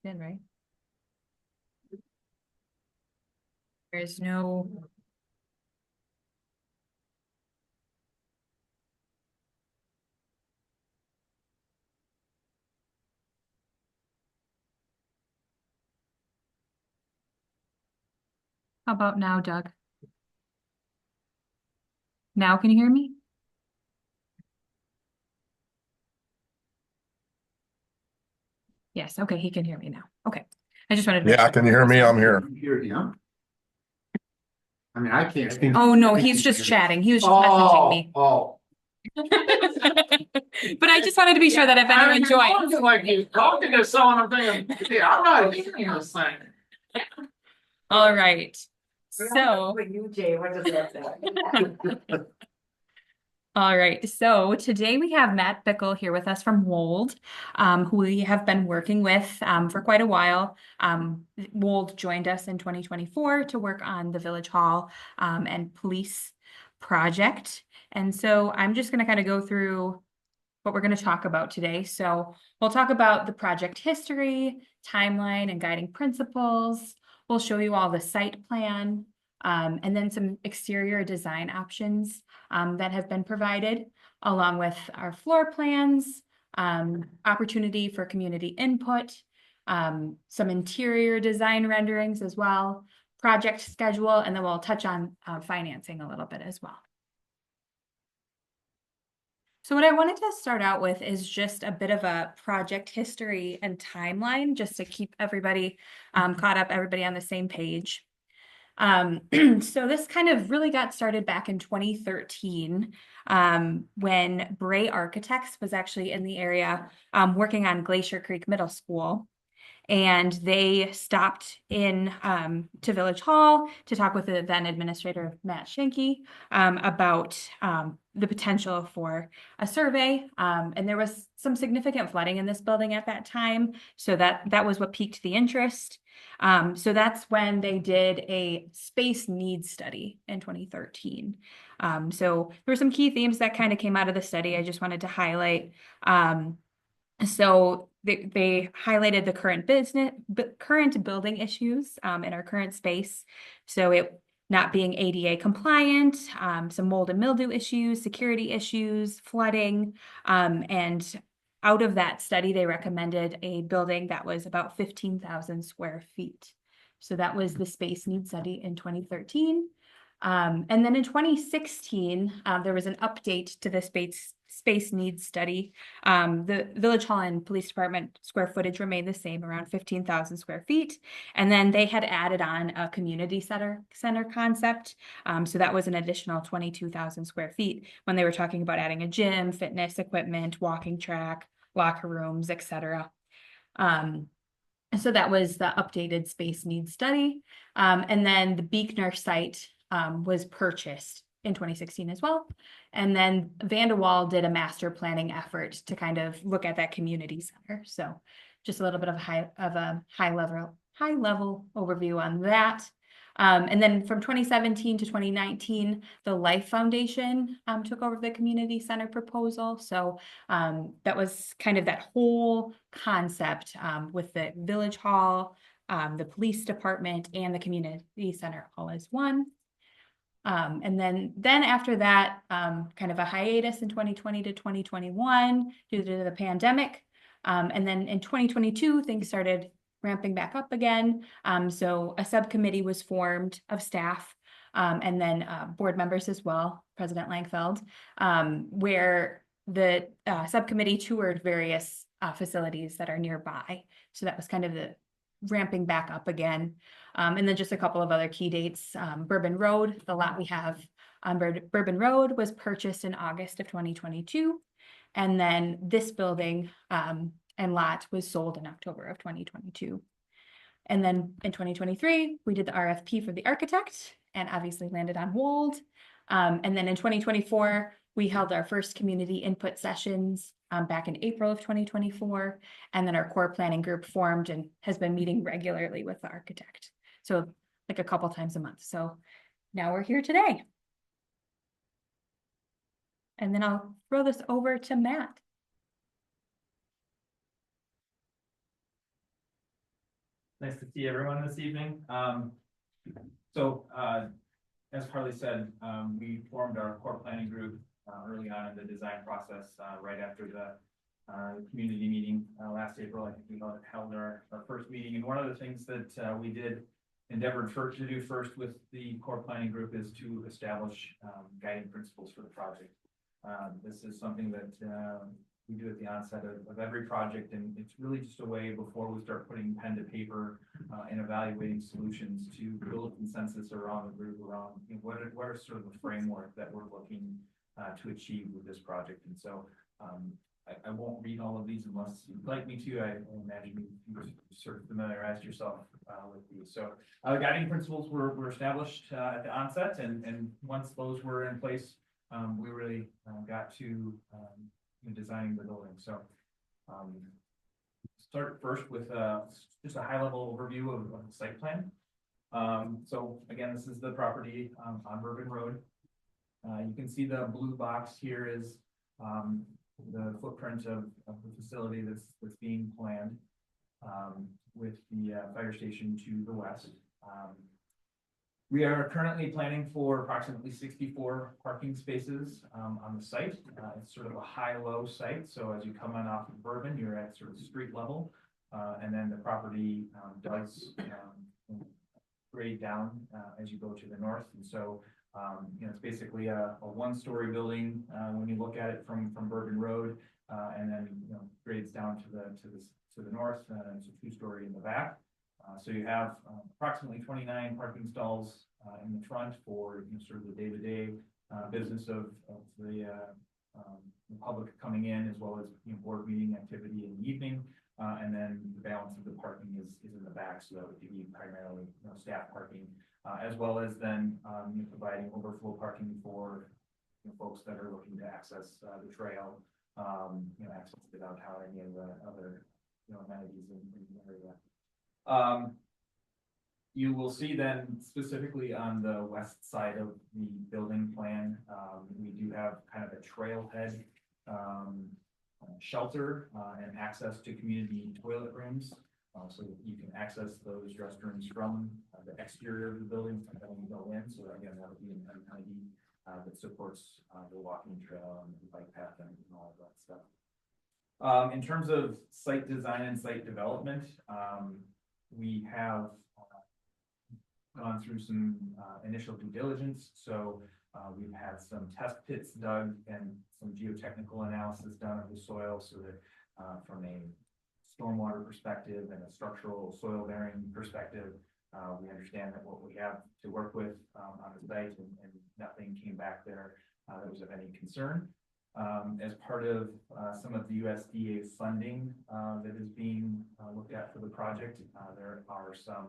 in, right? There's no. How about now, Doug? Now can you hear me? Yes, okay, he can hear me now. Okay. I just wanted to make Yeah, sure. can you hear me? I'm here. Hear him? I mean, I can't. Oh, no, he's just chatting. He was just messaging me. Oh. But I just wanted to be sure that if anyone joins. Like he's talking to someone, I'm thinking, yeah, I'm not hearing this thing. All right. So. For you, Jay, what does that say? All right, so today we have Matt Bickle here with us from Wold, who we have been working with for quite a while. Wold joined us in 2024 to work on the Village Hall and police project. And so I'm just going to kind of go through what we're going to talk about today. So we'll talk about the project history, timeline, and guiding principles. We'll show you all the site plan, and then some exterior design options that have been provided, along with our floor plans, opportunity for community input, some interior design renderings as well, project schedule, and then we'll touch on financing a little bit as well. So what I wanted to start out with is just a bit of a project history and timeline, just to keep everybody caught up, everybody on the same page. So this kind of really got started back in 2013 when Bray Architects was actually in the area working on Glacier Creek Middle School. And they stopped in to Village Hall to talk with the then administrator, Matt Schenke, about the potential for a survey. And there was some significant flooding in this building at that time. So that was what piqued the interest. So that's when they did a space needs study in 2013. So there were some key themes that kind of came out of the study I just wanted to highlight. So they highlighted the current building issues in our current space. So it not being ADA compliant, some mold and mildew issues, security issues, flooding, and out of that study, they recommended a building that was about 15,000 square feet. So that was the space needs study in 2013. And then in 2016, there was an update to the space needs study. The Village Hall and Police Department square footage remained the same, around 15,000 square feet. And then they had added on a community center concept. So that was an additional 22,000 square feet when they were talking about adding a gym, fitness equipment, walking track, locker rooms, etc. So that was the updated space needs study. And then the Beekner site was purchased in 2016 as well. And then Vandewaal did a master planning effort to kind of look at that community center. So just a little bit of a high level overview on that. And then from 2017 to 2019, the Life Foundation took over the community center proposal. So that was kind of that whole concept with the Village Hall, the police department, and the community center all as one. And then after that, kind of a hiatus in 2020 to 2021 due to the pandemic. And then in 2022, things started ramping back up again. So a subcommittee was formed of staff and then board members as well, President Langfeld, where the subcommittee toured various facilities that are nearby. So that was kind of the ramping back up again. And then just a couple of other key dates. Bourbon Road, the lot we have on Bourbon Road was purchased in August of 2022. And then this building and lot was sold in October of 2022. And then in 2023, we did the RFP for the architect and obviously landed on Wold. And then in 2024, we held our first community input sessions back in April of 2024. And then our core planning group formed and has been meeting regularly with the architect. So like a couple times a month. So now we're here today. And then I'll throw this over to Matt. Nice to see everyone this evening. As Carly said, we formed our core planning group early on in the design process, right after the community meeting last April. I think we held our first meeting, and one of the things that we endeavored to do first with the core planning group is to establish guiding principles for the project. This is something that we do at the onset of every project, and it's really just a way before we start putting pen to paper and evaluating solutions to build a consensus around the group around, you know, what are sort of the framework that we're looking to achieve with this project. And so I won't read all of these unless you'd like me to. I imagine you sort of familiarized yourself with these. So guiding principles were established at the onset, and once those were in place, we really got to designing the building. So start first with just a high level overview of the site plan. So again, this is the property on Bourbon Road. You can see the blue box here is the footprint of the facility that's being planned with the fire station to the west. We are currently planning for approximately 64 parking spaces on the site. It's sort of a high-low site, so as you come on off of Bourbon, you're at sort of street level, and then the property does grade down as you go to the north. And so you know, it's basically a one-story building when you look at it from Bourbon Road, and then grades down to the north, and it's a two-story in the back. So you have approximately 29 parking stalls in the front for sort of the day-to-day business of the public coming in, as well as board meeting activity in the evening, and then the balance of the parking is in the back, so that would be primarily staff parking, as well as then providing overflow parking for folks that are looking to access the trail, access to the downtown, any of the other amenities in the area. You will see then specifically on the west side of the building plan, we do have kind of a trailhead shelter and access to community toilet rooms, so that you can access those restrooms from the exterior of the building when you go in. So again, that would be an amenity that supports the walking trail and the bike path and all of that stuff. In terms of site design and site development, we have gone through some initial due diligence. So we've had some test pits dug and some geotechnical analysis done of the soil, so that from a stormwater perspective and a structural soil bearing perspective, we understand that what we have to work with on the site, and nothing came back there that was of any concern. As part of some of the USDA funding that is being looked at for the project, there are some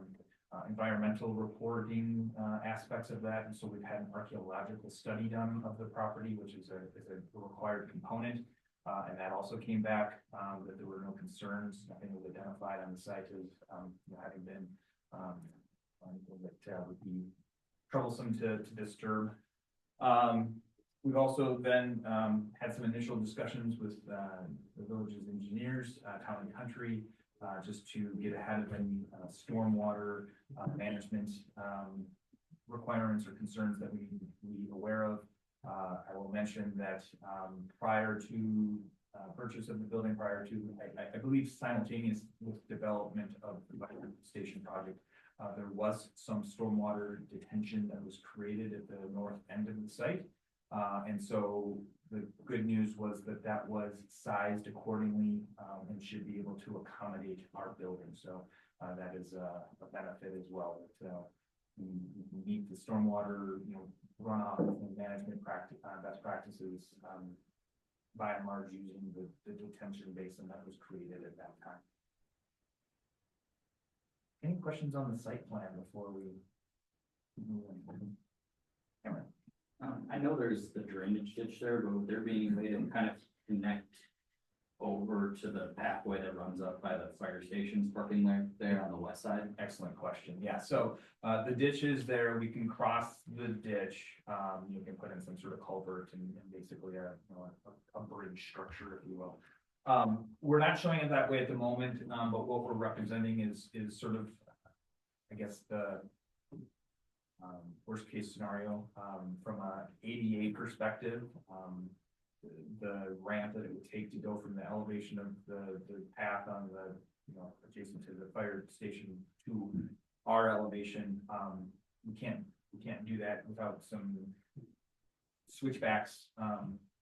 environmental reporting aspects of that. And so we've had an archaeological study done of the property, which is a required component. And that also came back that there were no concerns. Nothing was identified on the site as having been anything that would be troublesome to disturb. We've also then had some initial discussions with the village's engineers, Town and Country, just to get ahead of any stormwater management requirements or concerns that we need to be aware of. I will mention that prior to purchase of the building, prior to, I believe simultaneous with development of the fire station project, there was some stormwater detention that was created at the north end of the site. And so the good news was that that was sized accordingly and should be able to accommodate our building. So that is a benefit as well. That we meet the stormwater runoff and management best practices by and large using the detention basin that was created at that time. Any questions on the site plan before we move on? Cameron? I know there's the drainage ditch there, but would there be any way to kind of connect over to the pathway that runs up by the fire station's parking lot there on the west side? Excellent question. Yeah, so the ditch is there. We can cross the ditch. You can put in some sort of culvert and basically a bridge structure, if you will. We're not showing it that way at the moment, but what we're representing is sort of, I guess, the worst case scenario, from a ADA perspective, the ramp that it would take to go from the elevation of the path on the, adjacent to the fire station to our elevation, we can't do that without some switchbacks.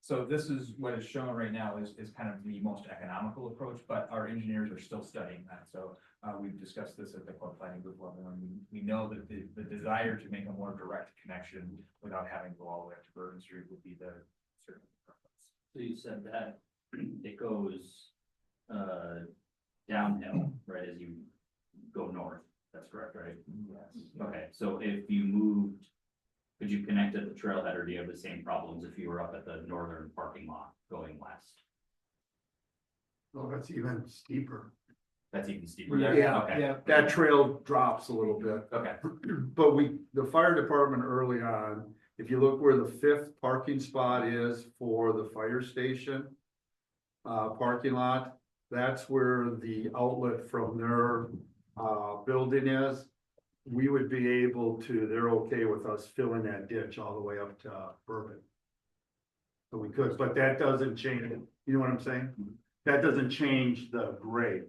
So this is what is shown right now is kind of the most economical approach, but our engineers are still studying that. So we've discussed this at the core planning group level, and we know that the desire to make a more direct connection without having to go all the way up to Bourbon Street would be the certain preference. So you said that it goes downhill, right, as you go north, that's correct, right? Yes. Okay, so if you moved, could you connect at the trailhead, or do you have the same problems if you were up at the northern parking lot going west? Well, that's even steeper. That's even steeper there? Okay. Yeah. That trail drops a little bit. Okay, But the fire department early on, if you look where the 5th parking spot is for the fire station parking lot, that's where the outlet from their building is. We would be able to, they're okay with us filling that ditch all the way up to Bourbon. So we could, but that doesn't change it. You know what I'm saying? That doesn't change the grade.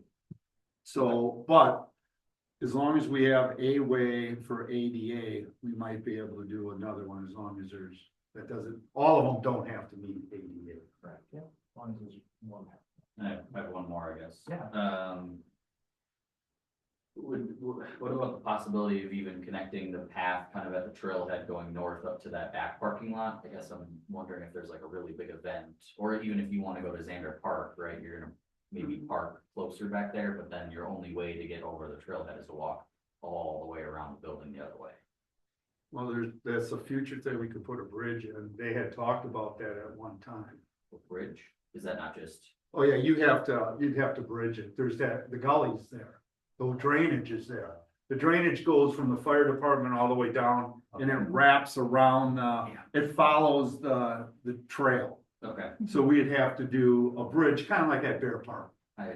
So, but as long as we have a way for ADA, we might be able to do another one as long as that doesn't, all of them don't have to meet ADA. Correct, yeah, as long as there's one. I have one more, I guess. Yeah. What about the possibility of even connecting the path kind of at the trailhead going north up to that back parking lot? I guess I'm wondering if there's like a really big event, or even if you want to go to Xander Park, right, you're gonna maybe park closer back there, but then your only way to get over the trailhead is to walk all the way around the building the other way. Well, that's a future thing. We could put a bridge in. They had talked about that at one time. The bridge, is that not just, Oh, yeah, you'd have to bridge it. There's the gully's there. The drainage is there. The drainage goes from the fire department all the way down and it wraps around, it follows the trail. okay, So we'd have to do a bridge, kind of like at Bear Park. I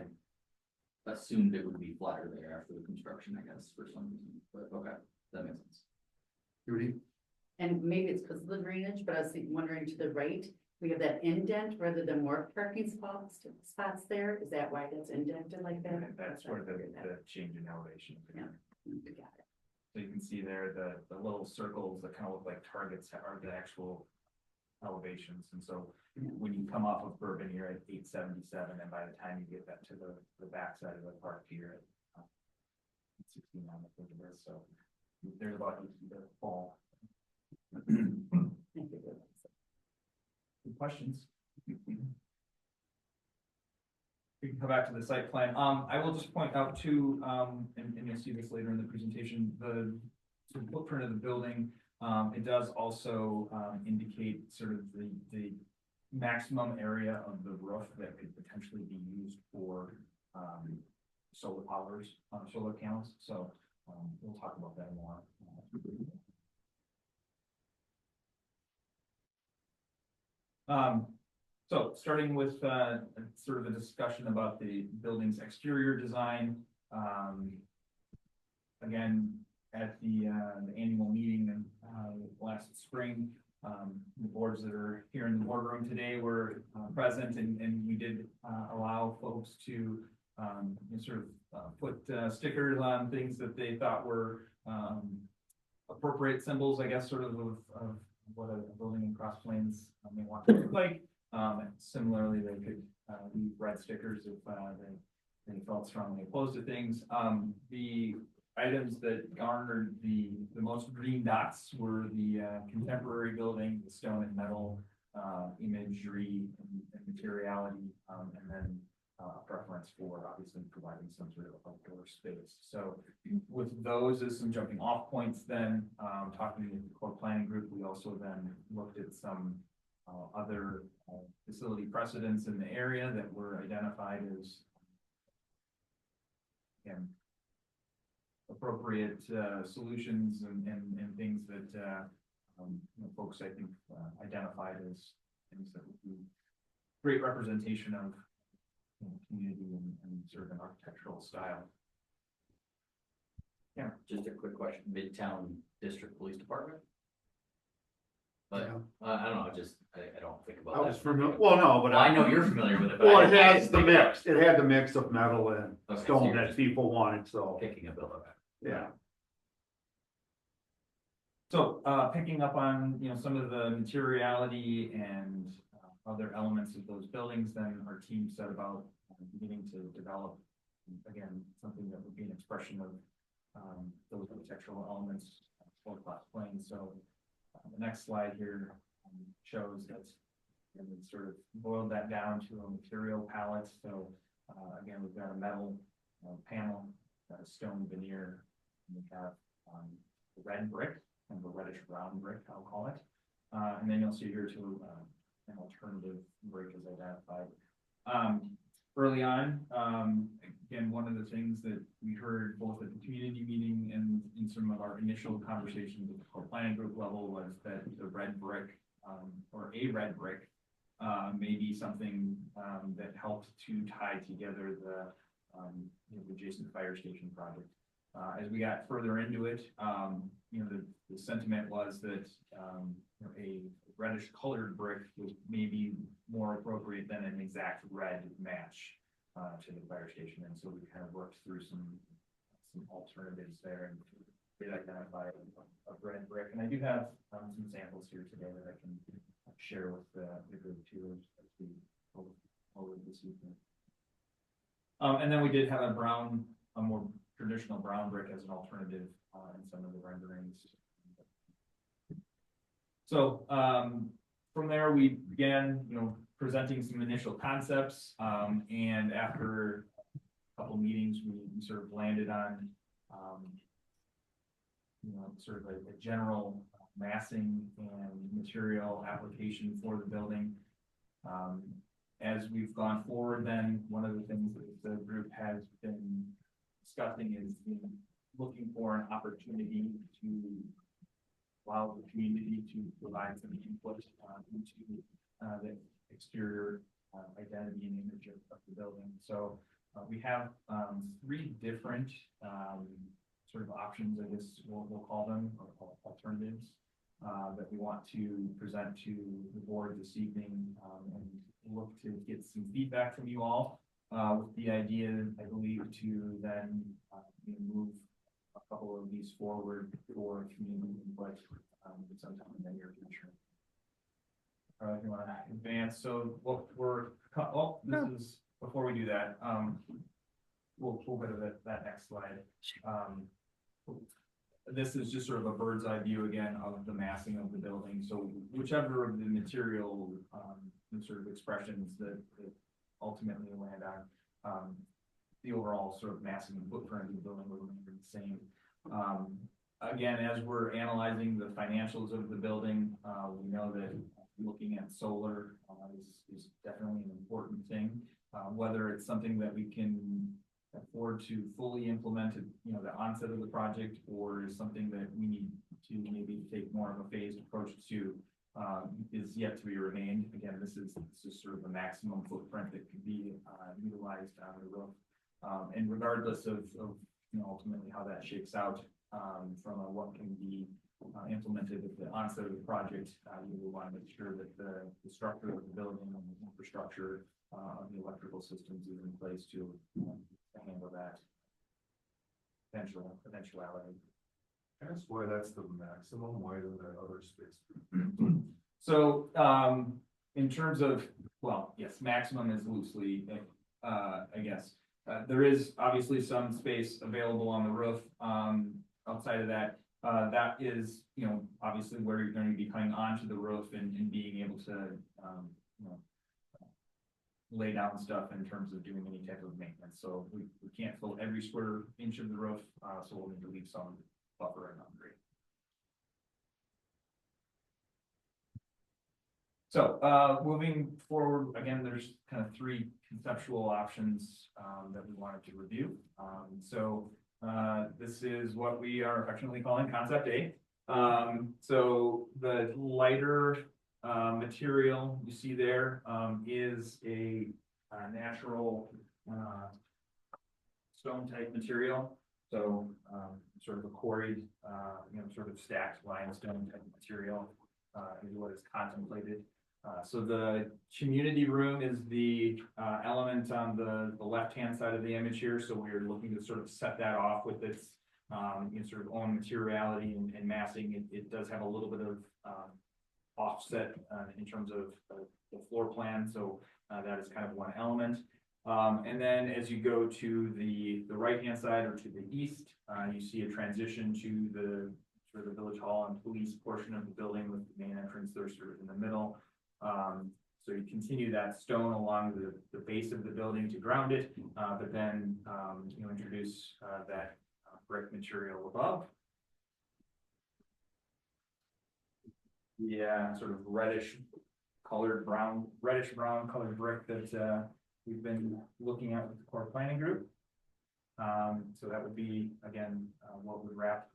assumed it would be flatter there after the construction, I guess, for some reason, but okay, that makes sense. Judy? And maybe it's because of the drainage, but I was wondering to the right, we have that indent rather than more parking spots there. Is that why that's indented like that? That's where the change in elevation. Yeah. Got it. So you can see there, the little circles that kind of look like targets are the actual elevations. And so when you come off of Bourbon, you're at 877, and by the time you get that to the backside of the park, you're at 69, I think it is. So there's about 8 feet of fall. Thank you. Good questions. We can come back to the site plan. I will just point out too, and you'll see this later in the presentation, the footprint of the building. It does also indicate sort of the maximum area of the roof that could potentially be used for solar powers, solar panels. So we'll talk about that more. So starting with sort of a discussion about the building's exterior design. Again, at the annual meeting last spring, the boards that are here in the boardroom today were present, and we did allow folks to sort of put stickers on things that they thought were appropriate symbols, I guess, sort of what a building in Cross Plains may want to look like. And similarly, they could leave red stickers if they felt strongly opposed to things. The items that garnered the most green dots were the contemporary building, the stone and metal imagery and materiality, and then a preference for obviously providing some sort of outdoor space. So with those as some jumping off points, then talking to the core planning group, we also then looked at some other facility precedents in the area that were identified as appropriate solutions and things that folks I think identified as things that would be great representation of community and sort of an architectural style. Yeah, just a quick question, Midtown District Police Department? But, I don't know, I don't think I about was that. familiar, well, no, but Well, I know you're familiar with it, but. Well, I it didn't has the think about mix, it had the mix of metal and Okay, so stone you're that just people wanted, so, Picking a bill, okay. yeah. So, picking up on, some of the materiality and other elements of those buildings, then our team set about beginning to develop, again, something that would be an expression of those architectural elements for class planes. So the next slide here shows that, and we sort of boiled that down to a material palette. So again, we've got a metal panel, got a stone veneer, and we have red brick, kind of a reddish brown brick, I'll call it. And then you'll see here too, an alternative brick is identified. Early on, again, one of the things that we heard both at the community meeting and in some of our initial conversations at the core planning group level was that the red brick, or a red brick, may be something that helped to tie together the adjacent fire station project. As we got further into it, the sentiment was that a reddish colored brick was maybe more appropriate than an exact red match to the fire station. And so we kind of worked through some alternatives there and did identify a red brick. And I do have some samples here today that I can share with the group too as we go over this evening. And then we did have a more traditional brown brick as an alternative in some of the renderings. So from there, we began, presenting some initial concepts, and after a couple meetings, we sort of landed on, sort of a general massing and material application for the building. As we've gone forward, then one of the things that the group has been discussing is looking for an opportunity to allow the community to provide some input into the exterior identity and image of the building. So we have three different sort of options, I guess we'll call them, or alternatives, that we want to present to the board this evening, and look to get some feedback from you all, with the idea, I believe, to then move a couple of these forward for community input sometime in the near future. If you want to advance, so this is before we do that. We'll go to that next slide. This is just sort of a bird's eye view again of the massing of the building. So whichever of the material sort of expressions that ultimately land on, the overall sort of massing and footprint of the building will remain the same. Again, as we're analyzing the financials of the building, we know that looking at solar is definitely an important thing. Whether it's something that we can afford to fully implement at the onset of the project, or is something that we need to maybe take more of a phased approach to, is yet to be remained. Again, this is sort of the maximum footprint that could be utilized on the roof. And regardless of ultimately how that shakes out, from what can be implemented at the onset of the project, we will want to make sure that the structure of the building and the infrastructure of the electrical systems is in place to handle that eventuality. That's why that's the maximum, why doesn't that other space? So, in terms of, well, yes, maximum is loosely, I guess. There is obviously some space available on the roof. Outside of that, that is, obviously where you're going to be coming onto the roof and being able to, lay down stuff in terms of doing any type of maintenance. So we can't fill every square inch of the roof, so we'll need to leave some buffer and upgrade. So moving forward, again, there's kind of three conceptual options that we wanted to review. This is what we are affectionately calling Concept A. So the lighter material you see there is a natural, stone type material. So, sort of a quarried, sort of stacked limestone type material, is what is contemplated. So the community room is the, element on the left-hand side of the image here. So we're looking to sort of set that off with its, sort of own materiality and massing. It does have a little bit of, offset, in terms of the floor plan. So, that is kind of one element. And then as you go to the right-hand side or to the east, you see a transition to the sort of the village hall and police portion of the building with the main entrance there sort of in the middle. So you continue that stone along the base of the building to ground it, but then, introduce, that brick material above. Yeah, sort of reddish brown colored brick that, we've been looking at with the core planning group. So that would be, again, what would wrap,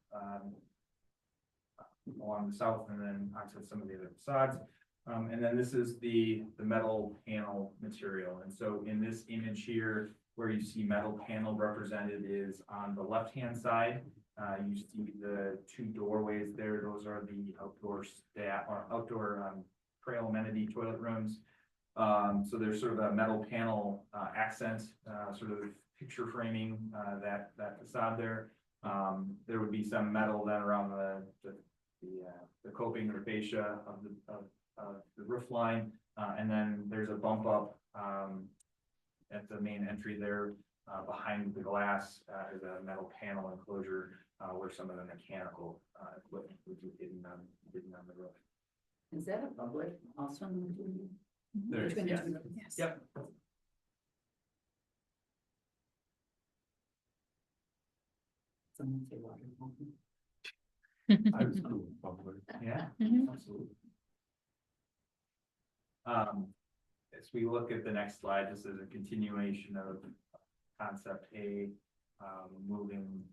along the south and then onto some of the other facades. And then this is the metal panel material. And so in this image here, where you see metal panel represented is on the left-hand side. You see the two doorways there. Those are the outdoor trail amenity toilet rooms. So there's sort of a metal panel accent, sort of picture framing that facade there. There would be some metal then around the coping or fascia of the roof line, and then there's a bump up at the main entry there. Behind the glass is a metal panel enclosure where some of the mechanical equipment would be hidden on the roof. Is that a public also? There is, Between yes. the two? Yes. Yep. Someone say water. I was cool with public. Yeah, Mhm. absolutely. As we look at the next slide, this is a continuation of concept A, moving,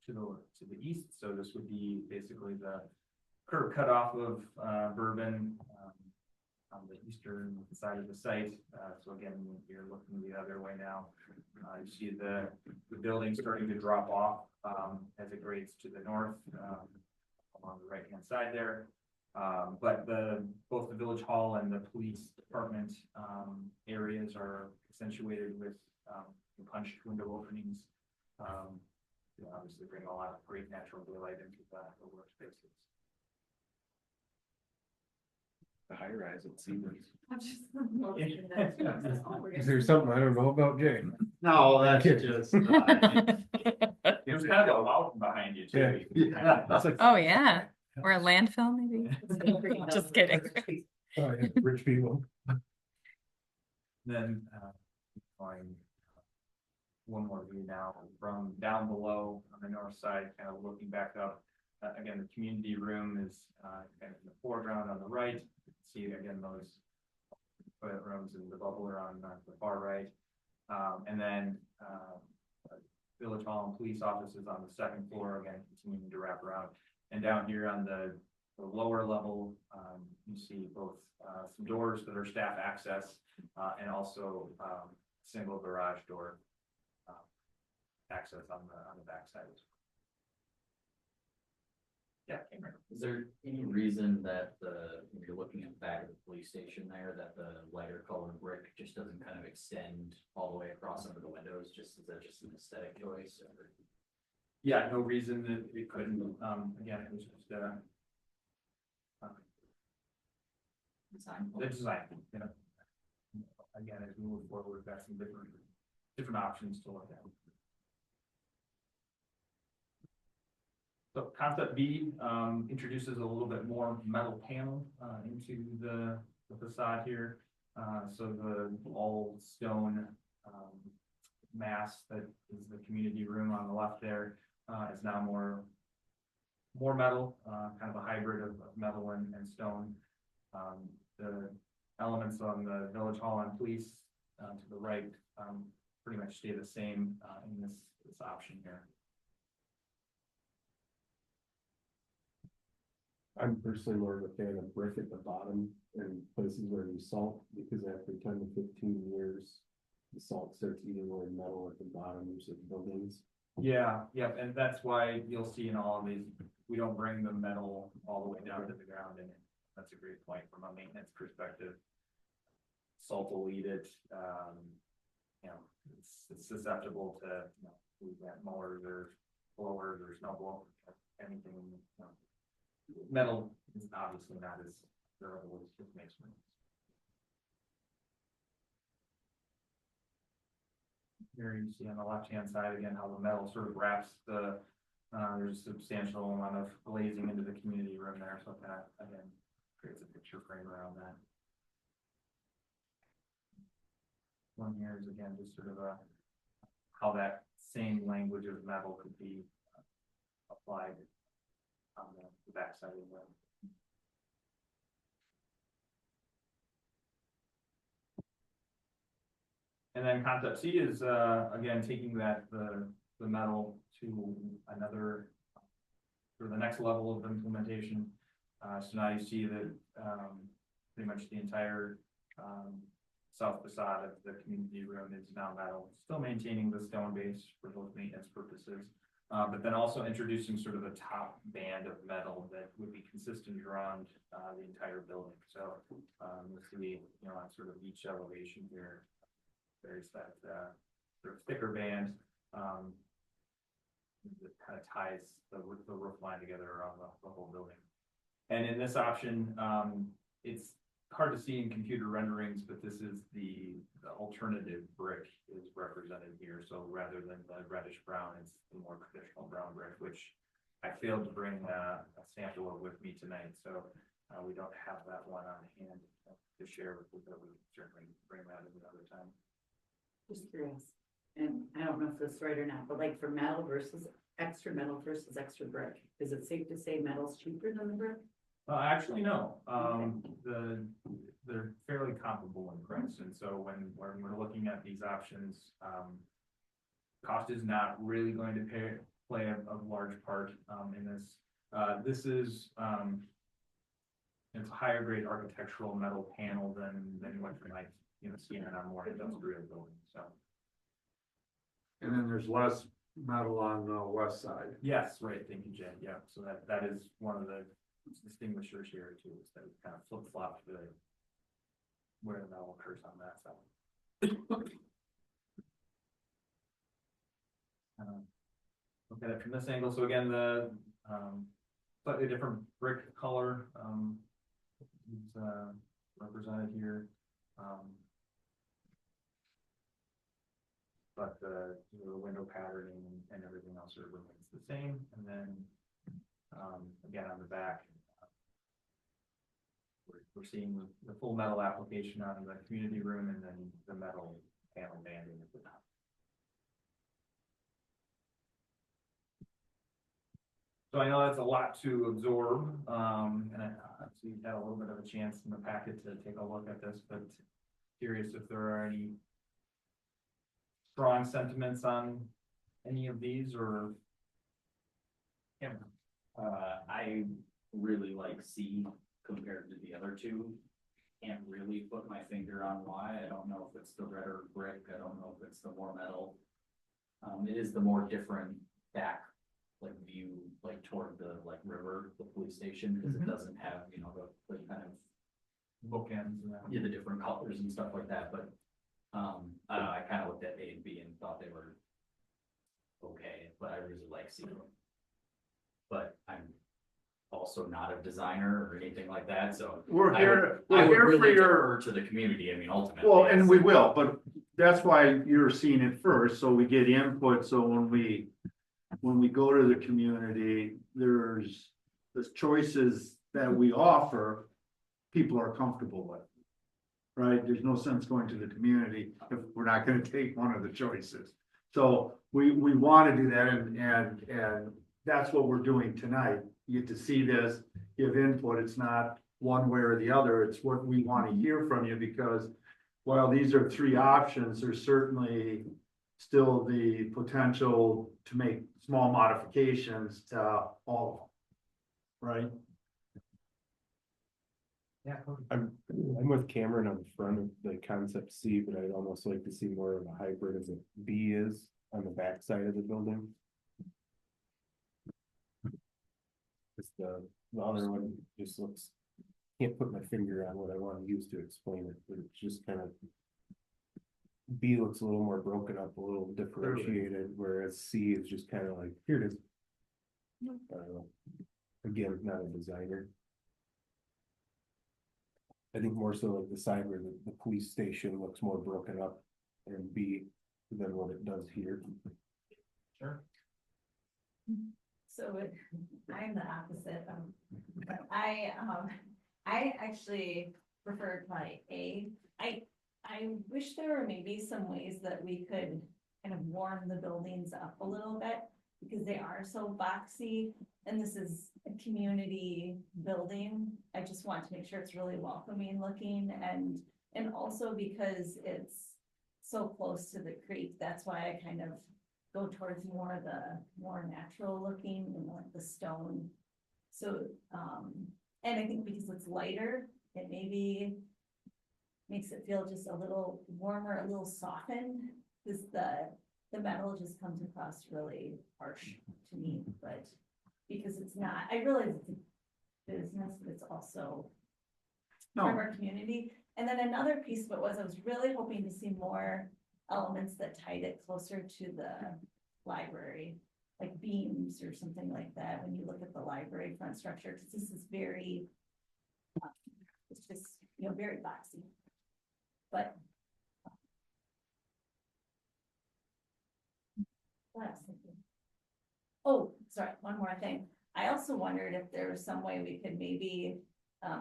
to the east. So this would be basically the curb cut off of, Bourbon, on the eastern side of the site. So again, you're looking the other way now. You see the building starting to drop off, as it grades to the north, along the right-hand side there. But both the village hall and the police department, areas are accentuated with, punched window openings. Obviously bring a lot of great natural daylight into the workspaces. The high rise at Seabrooks. Is Is there something I don't know about, Jay? No, that's Okay. just, there's kind of a mountain behind you too. Yeah. That's like, Oh, yeah. Or a landfill, maybe. Just kidding. oh, yeah, rich people. Then, going one more view now from down below on the north side, kind of looking back up. Again, the community room is, kind of in the foreground on the right. See again, those toilet rooms and the bubbler on the far right. And then, village hall and police offices on the second floor, again, continuing to wrap around. And down here on the lower level, you see both, some doors that are staff access, and also, single garage door, access on the back side as well. Yeah, Cameron. Is there any reason that when you're looking at the back of the police station there, that the lighter colored brick just doesn't kind of extend all the way across under the windows? Is that just an aesthetic choice? Or? Yeah, no reason that it couldn't. Again, it was just Design. the design, Again, as we move forward, we've got some different options to look at. So concept B introduces a little bit more metal panel into the facade here. So the all stone mass that is the community room on the left there is now more metal, kind of a hybrid of metal and stone. The elements on the village hall and police to the right pretty much stay the same in this option here. I'm personally more of a fan of brick at the bottom and places where you salt, because after 10 to 15 years, the salt starts eating away metal at the bottoms of buildings. Yeah, yep, and that's why you'll see in all of these, we don't bring the metal all the way down to the ground, and that's a great point from a maintenance perspective. Salt will eat it, you know, it's susceptible to, you know, we've got mowers or blowers or snow blower, anything, you know. Metal is obviously not as durable as masonry. Here you see on the left-hand side again, how the metal sort of wraps the, there's a substantial amount of glazing into the community room there, so that, again, creates a picture frame around that. One here is again, just sort of how that same language of metal could be applied on the backside of the. And then concept C is, again, taking the metal to another, for the next level of implementation. So now you see that, pretty much the entire, south facade of the community room is now metal, still maintaining the stone base for those maintenance purposes. But then also introducing sort of a top band of metal that would be consistent around, the entire building. So, you'll see, you know, on sort of each elevation here, there's that sort of thicker band that kind of ties the roof line together around the whole building. And in this option, it's hard to see in computer renderings, but this is the alternative brick is represented here. So rather than the reddish brown, it's the more traditional brown brick, which I failed to bring a sample of with me tonight. So we don't have that one on hand to share with you, but we can certainly bring that at another time. Just curious, and I don't know if this is right or not, but like for metal versus extra brick, is it safe to say metal's cheaper than the brick? Actually, no. They're fairly comparable in price, and so when we're looking at these options, cost is not really going to play a large part in this. This is it's a higher grade architectural metal panel than what you might see in a more industrial building. So. And then there's less metal on the west side. Yes, right. Thank you, Jay. Yeah, so that is one of the distinguishers here too, is that we kind of flip flop where the metal occurs on that side. Look at it from this angle. So again, the slightly different brick color is represented here. But the window patterning and everything else sort of remains the same. And then again on the back, we're seeing the full metal application on the community room, and then the metal panel banding at the top. So I know that's a lot to absorb, and so you've had a little bit of a chance in the packet to take a look at this, but curious if there are any strong sentiments on any of these, or I really like C compared to the other two. Can't really put my finger on why. I don't know if it's the redder brick. I don't know if it's the more metal. It is the more different back view, toward the river, the police station, because it doesn't have, the kind of bookends and that. the different colors and stuff like that. But I don't know, I kind of looked at A and B and thought they were okay, but I really like C. But I'm also not a designer or anything like that, so We're I here, would we're here for really your, defer to the community. I mean, ultimately. well, and it's- we will, but that's why you're seeing it first, so we get input, so when we go to the community, there's the choices that we offer, people are comfortable with. Right, there's no sense going to the community if we're not gonna take one of the choices. So we wanna do that, and that's what we're doing tonight. You get to see this, give input, it's not one way or the other, it's what we wanna hear from you, because while these are three options, there's certainly still the potential to make small modifications to all of them, right? Yeah. I'm with Cameron on the front of the concept C, but I'd almost like to see more of a hybrid as a B is on the back side of the building. Cause the other one just looks, can't put my finger on what I want to use to explain it, but it's just kind of. B looks a little more broken up, a little differentiated, whereas C is just kind of like, here it is. I don't know. Again, not a designer. I think more so like the side where the police station looks more broken up and B than what it does here. Sure. So I'm the opposite. I actually preferred my A. I wish there were maybe some ways that we could kind of warm the buildings up a little bit because they are so boxy and this is a community building. I just want to make sure it's really welcoming looking and also because it's so close to the creek, that's why I kind of go towards more natural looking and like the stone. So, and I think because it's lighter, it maybe makes it feel just a little warmer, a little softened, because the metal just comes across really harsh to me, but because it's not, I realize it's a business, but it's also from our community. And then another piece of it was I was really hoping to see more elements that tied it closer to the library, like beams or something like that, when you look at the library front structure, because this is very, it's just, very boxy. But what else? Oh, sorry, one more thing. I also wondered if there was some way we could maybe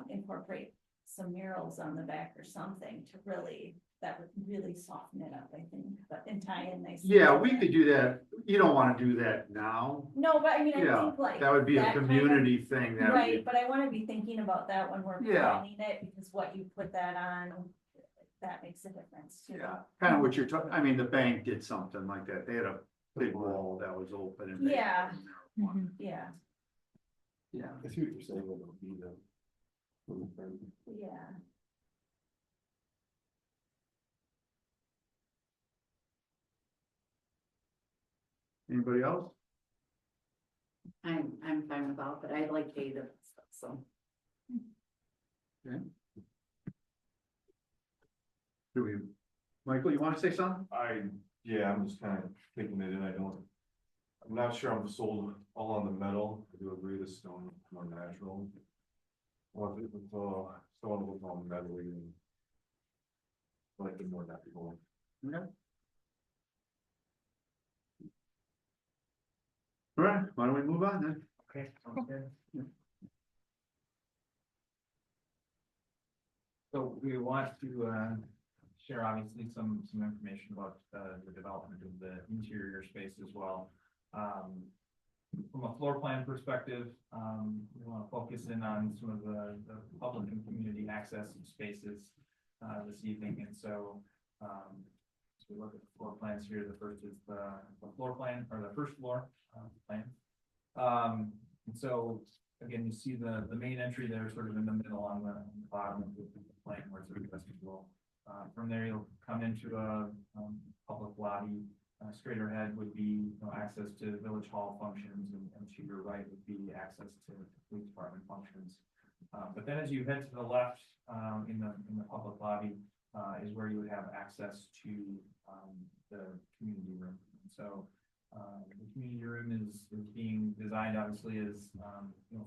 incorporate some murals on the back or something to really, that would really soften it up, I think, but and tie in nicely. Yeah, we could do that. You don't want to do that now. No, but I mean, I Yeah, think like. that would be a that kind of- community thing. That would Right, be- but I wanna be thinking about that when we're Yeah. planning it, because what you put that on, that makes a difference too. Yeah, kind of what you're talking, I mean, the bank did something like that. They had a big wall that was open and. they- Yeah. Mhm. Yeah, Yeah. I see what you're saying about B though. From the front. yeah. Anybody else? I'm fine with all, but I like A the stuff, so. Do we, Michael, you want to say something? Yeah, I'm just kind of thinking it in, I'm not sure I'm sold all on the metal, I do agree the stone is more natural. Well, if it's stone looks all metally and. I like it more natural. Okay. All right, why don't we move on then? Okay, sounds good. So we want to share obviously some information about the development of the interior space as well. From a floor plan perspective, we want to focus in on some of the public and community access spaces this evening. And so as we look at the floor plans here, the first is the floor plan, or the first floor plan. And so again, you see the main entry there sort of in the middle on the bottom of the plan where it's a vestibule. From there, you'll come into a public lobby. Straight ahead would be access to village hall functions, and to your right would be access to police department functions. But then as you head to the left in the public lobby is where you would have access to the community room. And so the community room is being designed obviously as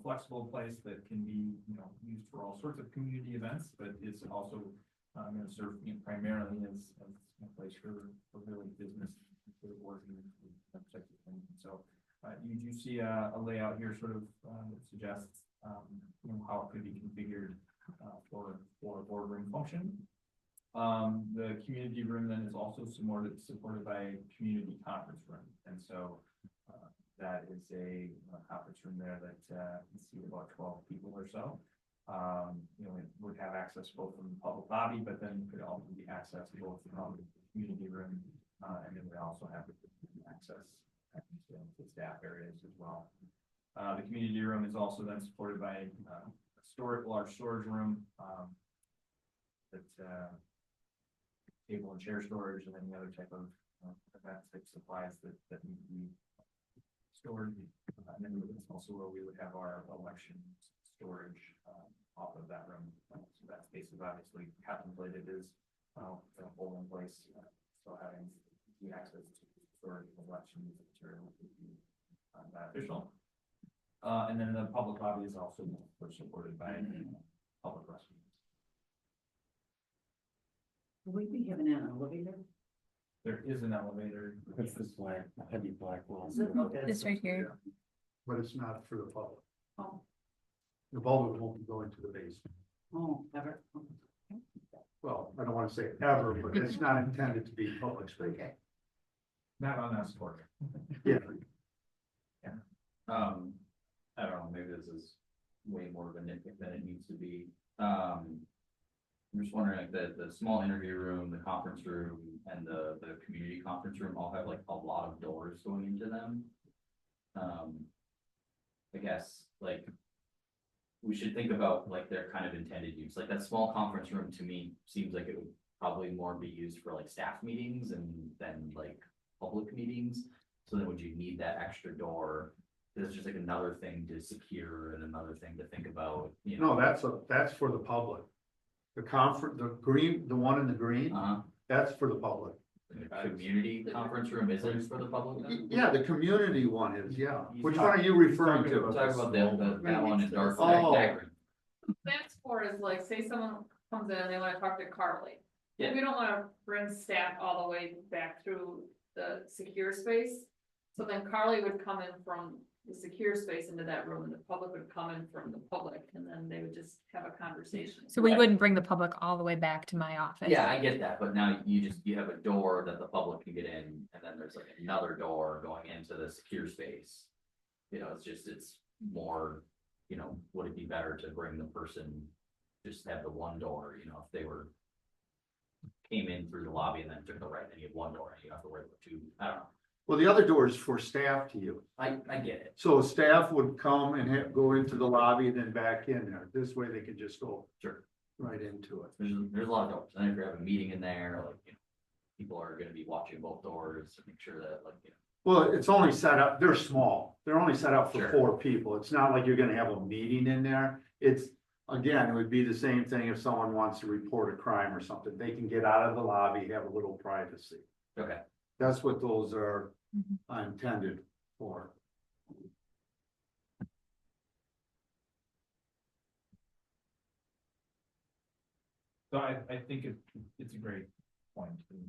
flexible place that can be used for all sorts of community events, but it's also going to serve primarily as a place for really business working that type of thing. So you do see a layout here sort of that suggests how it could be configured for a boardroom function. The community room then is also supported by a community conference room. And so that is a conference room there that can seat about 12 people or so. It would have access both from the public lobby, but then could also be accessed both from the community room. And then we also have access to staff areas as well. The community room is also then supported by a large storage room, that, table and chair storage and any other type of, event type supplies that need to be stored. And then it's also where we would have our election storage, off of that room. So that space is obviously contemplated as, the polling place, so having the access to storage of election material would be, beneficial. And then the public lobby is also supported by public restrooms. Will we be having an elevator? There is an elevator. That's the black, heavy black wall. Is it? Okay. This right here. But it's not for the public. Oh, The public won't be going to the basement. oh, ever, Well, I don't want to say ever, but it's not intended to be public space. okay. Not on that score. Yeah, I don't know, maybe this is way more of a nitpick than it needs to be. I'm just wondering, like, the small interview room, the conference room, and the community conference room all have like a lot of doors going into them. I guess, like, we should think about like their kind of intended use, like that small conference room to me seems like it would probably more be used for like staff meetings and then like public meetings. So then would you need that extra door? It's just like another thing to secure and another thing to think about, you know? no, that's for the public. The the one in the green, that's for the public. The community conference room isn't for the public then? Yeah, the community one is, yeah. Which one are you referring We're to? talking about that one in dark. Oh. that green. That's for is like, say someone comes in and they wanna talk to Carly. Yeah. We don't wanna bring staff all the way back through the secure space. So then Carly would come in from the secure space into that room and the public would come in from the public and then they would just have a conversation. So we wouldn't bring the public all the way back to my office. Yeah, I get that, but now you have a door that the public can get in, and then there's like another door going into the secure space. You know, it's more, you know, would it be better to bring the person, just have the one door, you know, if they came in through the lobby and then took the right, and you have one door, and you have to worry about two, I don't know. Well, the other door is for staff to use. I get it, So staff would come and go into the lobby and then back in there. This way they can just go sure, right into it. there's a lot of doors, and if you're having a meeting in there, like, you know, people are gonna be watching both doors to make sure that, like, you know. Well, it's only set up, they're small. They're only set up for Sure. 4 people. It's not like you're gonna have a meeting in there. It's, again, it would be the same thing if someone wants to report a crime or something. They can get out of the lobby, have a little privacy. Okay, That's what those are intended for. So I think it's a great point, and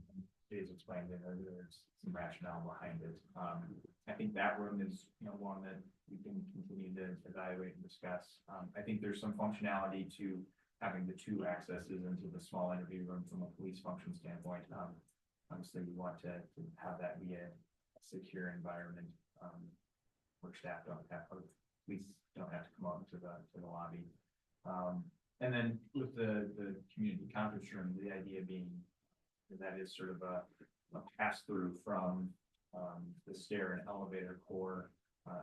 Dave's explained it, there's some rationale behind it. I think that room is, you know, one that we can continue to evaluate and discuss. I think there's some functionality to having the 2 accesses into the small interview room from a police function standpoint. Obviously, we want to have that be a secure environment, where staff police don't have to come out to the lobby. And then with the community conference room, the idea being that is sort of a pass through from the stair and elevator core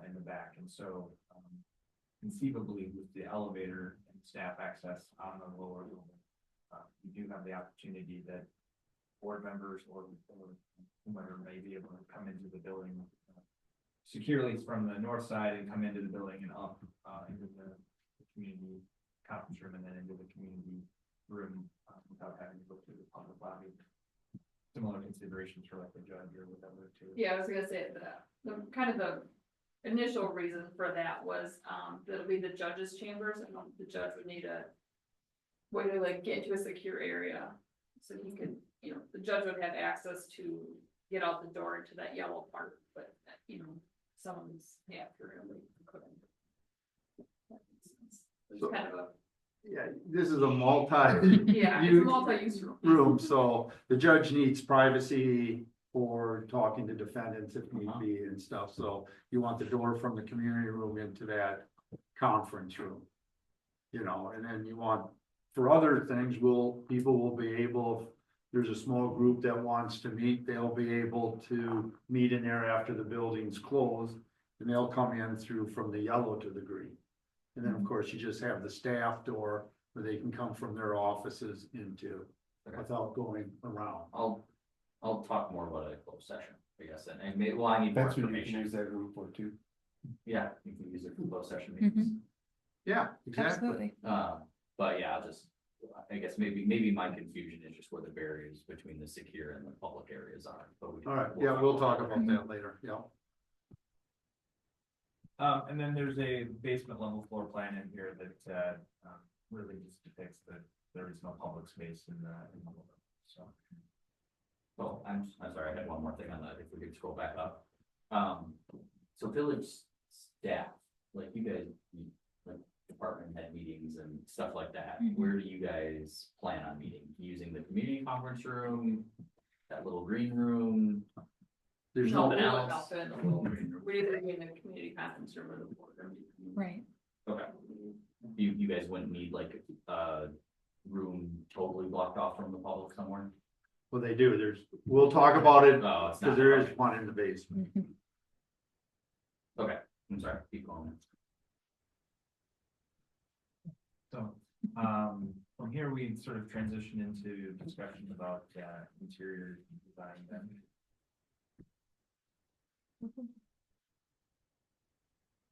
in the back. And so conceivably with the elevator and staff access on the lower level, you do have the opportunity that board members or whoever may be able to come into the building securely from the north side and come into the building and up into the community conference room and then into the community room without having to go through the public lobby. Similar considerations for like the judge or whatever too. Yeah, I was gonna say that, the kind of the initial reason for that was, that'll be the judge's chambers, and the judge would need a way to like get into a secure area. So he could, you know, the judge would have access to get out the door into that yellow part, but, you know, someone's after really couldn't. That makes sense. It's So- kind of a, Yeah, this is a yeah, it's a multi-use room. room, so the judge needs privacy for talking to defendants if need be and stuff, so you want the door from the community room into that conference room. You know, and then you want, for other things, people will be able, if there's a small group that wants to meet, they'll be able to meet in there after the building's closed, and they'll come in through from the yellow to the green. And then, of course, you just have the staff door where they can come from their offices into, Okay. without going around. I'll talk more about it at closed session, I guess, and maybe, well, I need more That's what you can use information. that room for too. Yeah, you can use it for closed session meetings. Yeah, exactly. Absolutely. But yeah, I guess maybe my confusion is just where the barriers between the secure and the public areas are, but we can. All right, yeah, we'll talk about that later, yeah. And then there's a basement level floor plan in here that, really just depicts that there is no public space in the level, so. Oh, I'm sorry, I had one more thing on that, if we could scroll back up. So village staff, like you guys, like department head meetings and stuff like that, where do you guys plan on meeting? Using the community conference room, that little green room? There's No, Something we else? would not fit in the little green room. We'd either be in the community conference room or the boardroom. Right. Okay. You guys wouldn't need like a room totally blocked off from the public somewhere? Well, they do, we'll talk about it, Oh, it's because not. there is one in the basement. Okay, I'm sorry, keep going. So, from here, we sort of transition into discussion about, interior design then.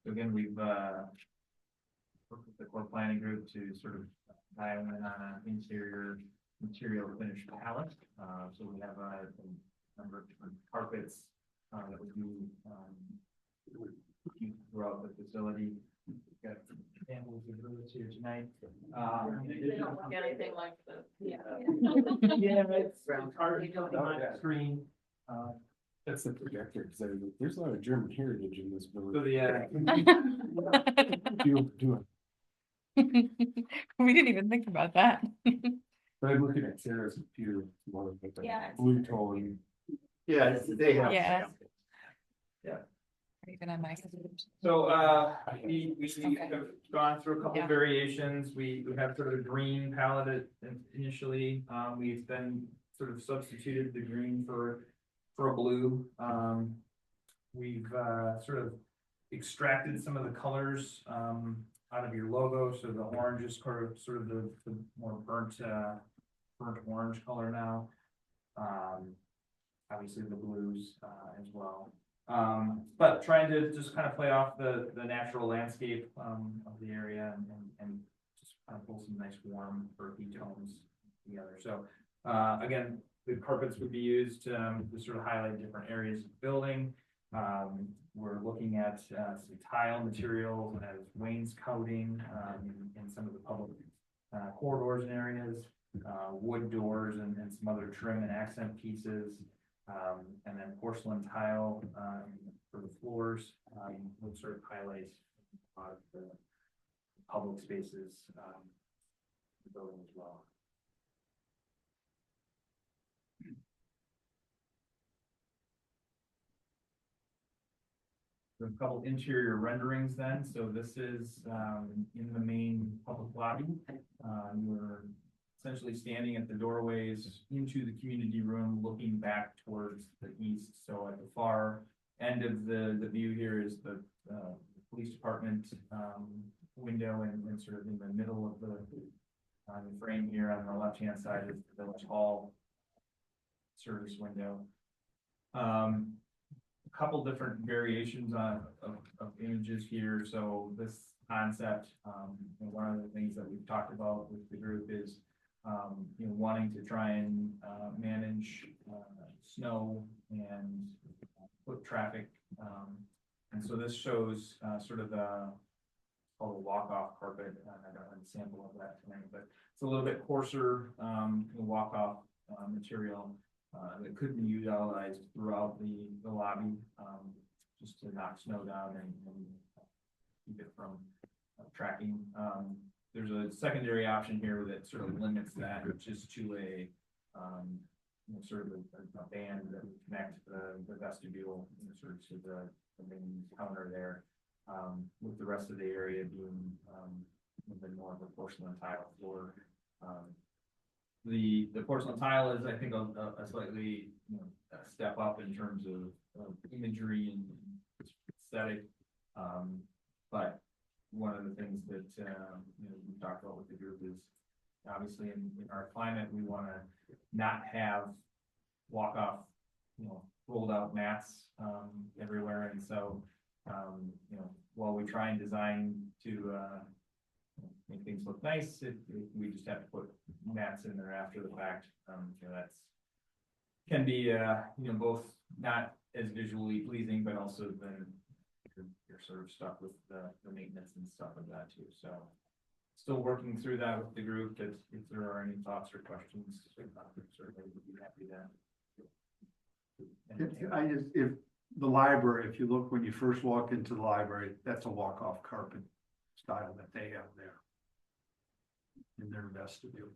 So again, we've, worked with the core planning group to sort of dial in on an interior material finish palette. So we have a number of different carpets, that we do, throughout the facility. We've got samples of those here tonight. They don't look anything like the, yeah. Yeah, it's hard to screen. That's the projector, because there's a lot of German heritage in this So building. the, We didn't even think about that. But I'm looking at Sarah's computer, more of like Yeah. a blue tone. Yeah, they have. Yeah. Yeah. Even on my. So, we Okay. have gone through a couple Yeah. variations. We have sort of a green palette initially. We've then sort of substituted the green for a blue. We've, sort of extracted some of the colors, out of your logo. So the orange is sort of the more burnt orange color now. Obviously the blues, as well. But trying to just kind of play off the natural landscape, of the area and just kind of pull some nice warm earthy tones together. So, again, the carpets would be used, to sort of highlight different areas of the building. We're looking at, some tile material as wainscoting, in some of the public, corridors and areas, wood doors and some other trim and accent pieces. And then porcelain tile, for the floors, would sort of highlight a lot of the public spaces, the building as well. A couple interior renderings then, so this is, in the main public lobby. You're essentially standing at the doorways into the community room, looking back towards the east. So at the far end of the view here is the police department, window, and sort of in the middle of the frame here on the left-hand side is the village hall service window. A couple different variations of images here. So this concept, one of the things that we've talked about with the group is, wanting to try and manage snow and foot traffic. And so this shows sort of the called a walk-off carpet. I don't have a sample of that tonight, but it's a little bit coarser walk-off material that could be utilized throughout the lobby, just to knock snow down and keep it from tracking. There's a secondary option here that sort of limits that just to a sort of a band that would connect the vestibule, sort of to the main counter there, with the rest of the area being a bit more of a porcelain tile floor. The porcelain tile is, I think, a slightly, a step up in terms of imagery and aesthetic. But one of the things that, you know, we talked about with the group is obviously in our climate, we wanna not have walk off, you know, rolled out mats, everywhere. And so, you know, while we try and design to, make things look nice, if we just have to put mats in there after the fact, you know, that's can be, you know, both not as visually pleasing, but also then you're sort of stuck with the maintenance and stuff like that too. So still working through that with the group. If there are any thoughts or questions, certainly would be happy to. If the library, if you look, when you first walk into the library, that's a walk-off carpet style that they have there in their vestibule.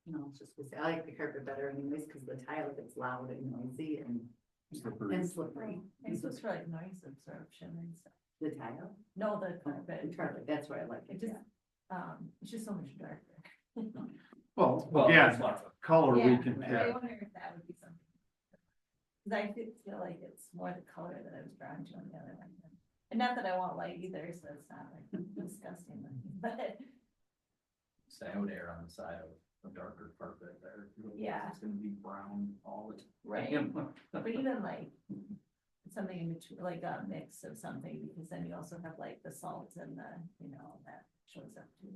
No, it's just, 'cause I like the carpet better anyways, because the tile gets loud and noisy and Slippery. slippery. It's just for like noise absorption and stuff. The tile, No, the the carpet. carpet, that's why I like It it. just, it's just so much darker. Well, Well, again, there's lots of- color we Yeah, can I pick. wonder if that would be something. Cause I feel like it's more the color that I was drawn to on the other one. And not that I want light either, so it's not like disgusting looking, but So I would err on the side of a darker carpet there. Yeah. It's gonna be brown all the time. Right. But even like something in between, like a mix of something, because then you also have like the salt and the, you know, that shows up too.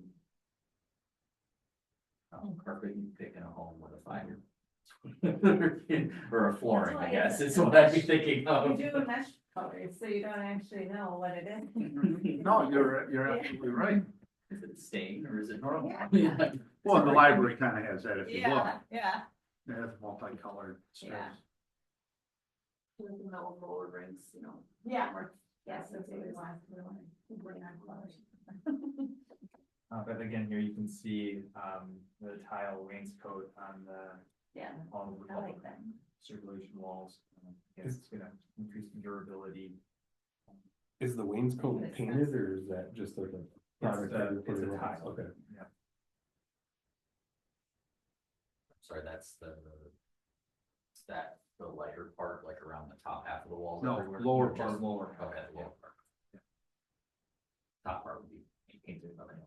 Carpet you pick in a home with a fire. Or a flooring, I guess, That's is what I'd be thinking You of. do mesh colors, so you don't actually know what it is. No, you're absolutely right. Is it stain or is it normal? Yeah. Well, the library kind of has that if you look. Yeah. It has multicolored strips. Yeah. Like the metal roller rings, you know. Yeah. Yes, that's what we want. We bring on colors. But again, here you can see, the tile wainscot on the, Yeah, all of the I like that. circulation walls. Yes, it's gonna increase the durability. Is the wainscot painted or is that just like a product that you're It's putting a on? tile. Okay. Yeah. Sorry, that's the lighter part, like around the top half of the walls No, everywhere? lower Or part. just lower, okay, the lower part. Top part would be painted, okay.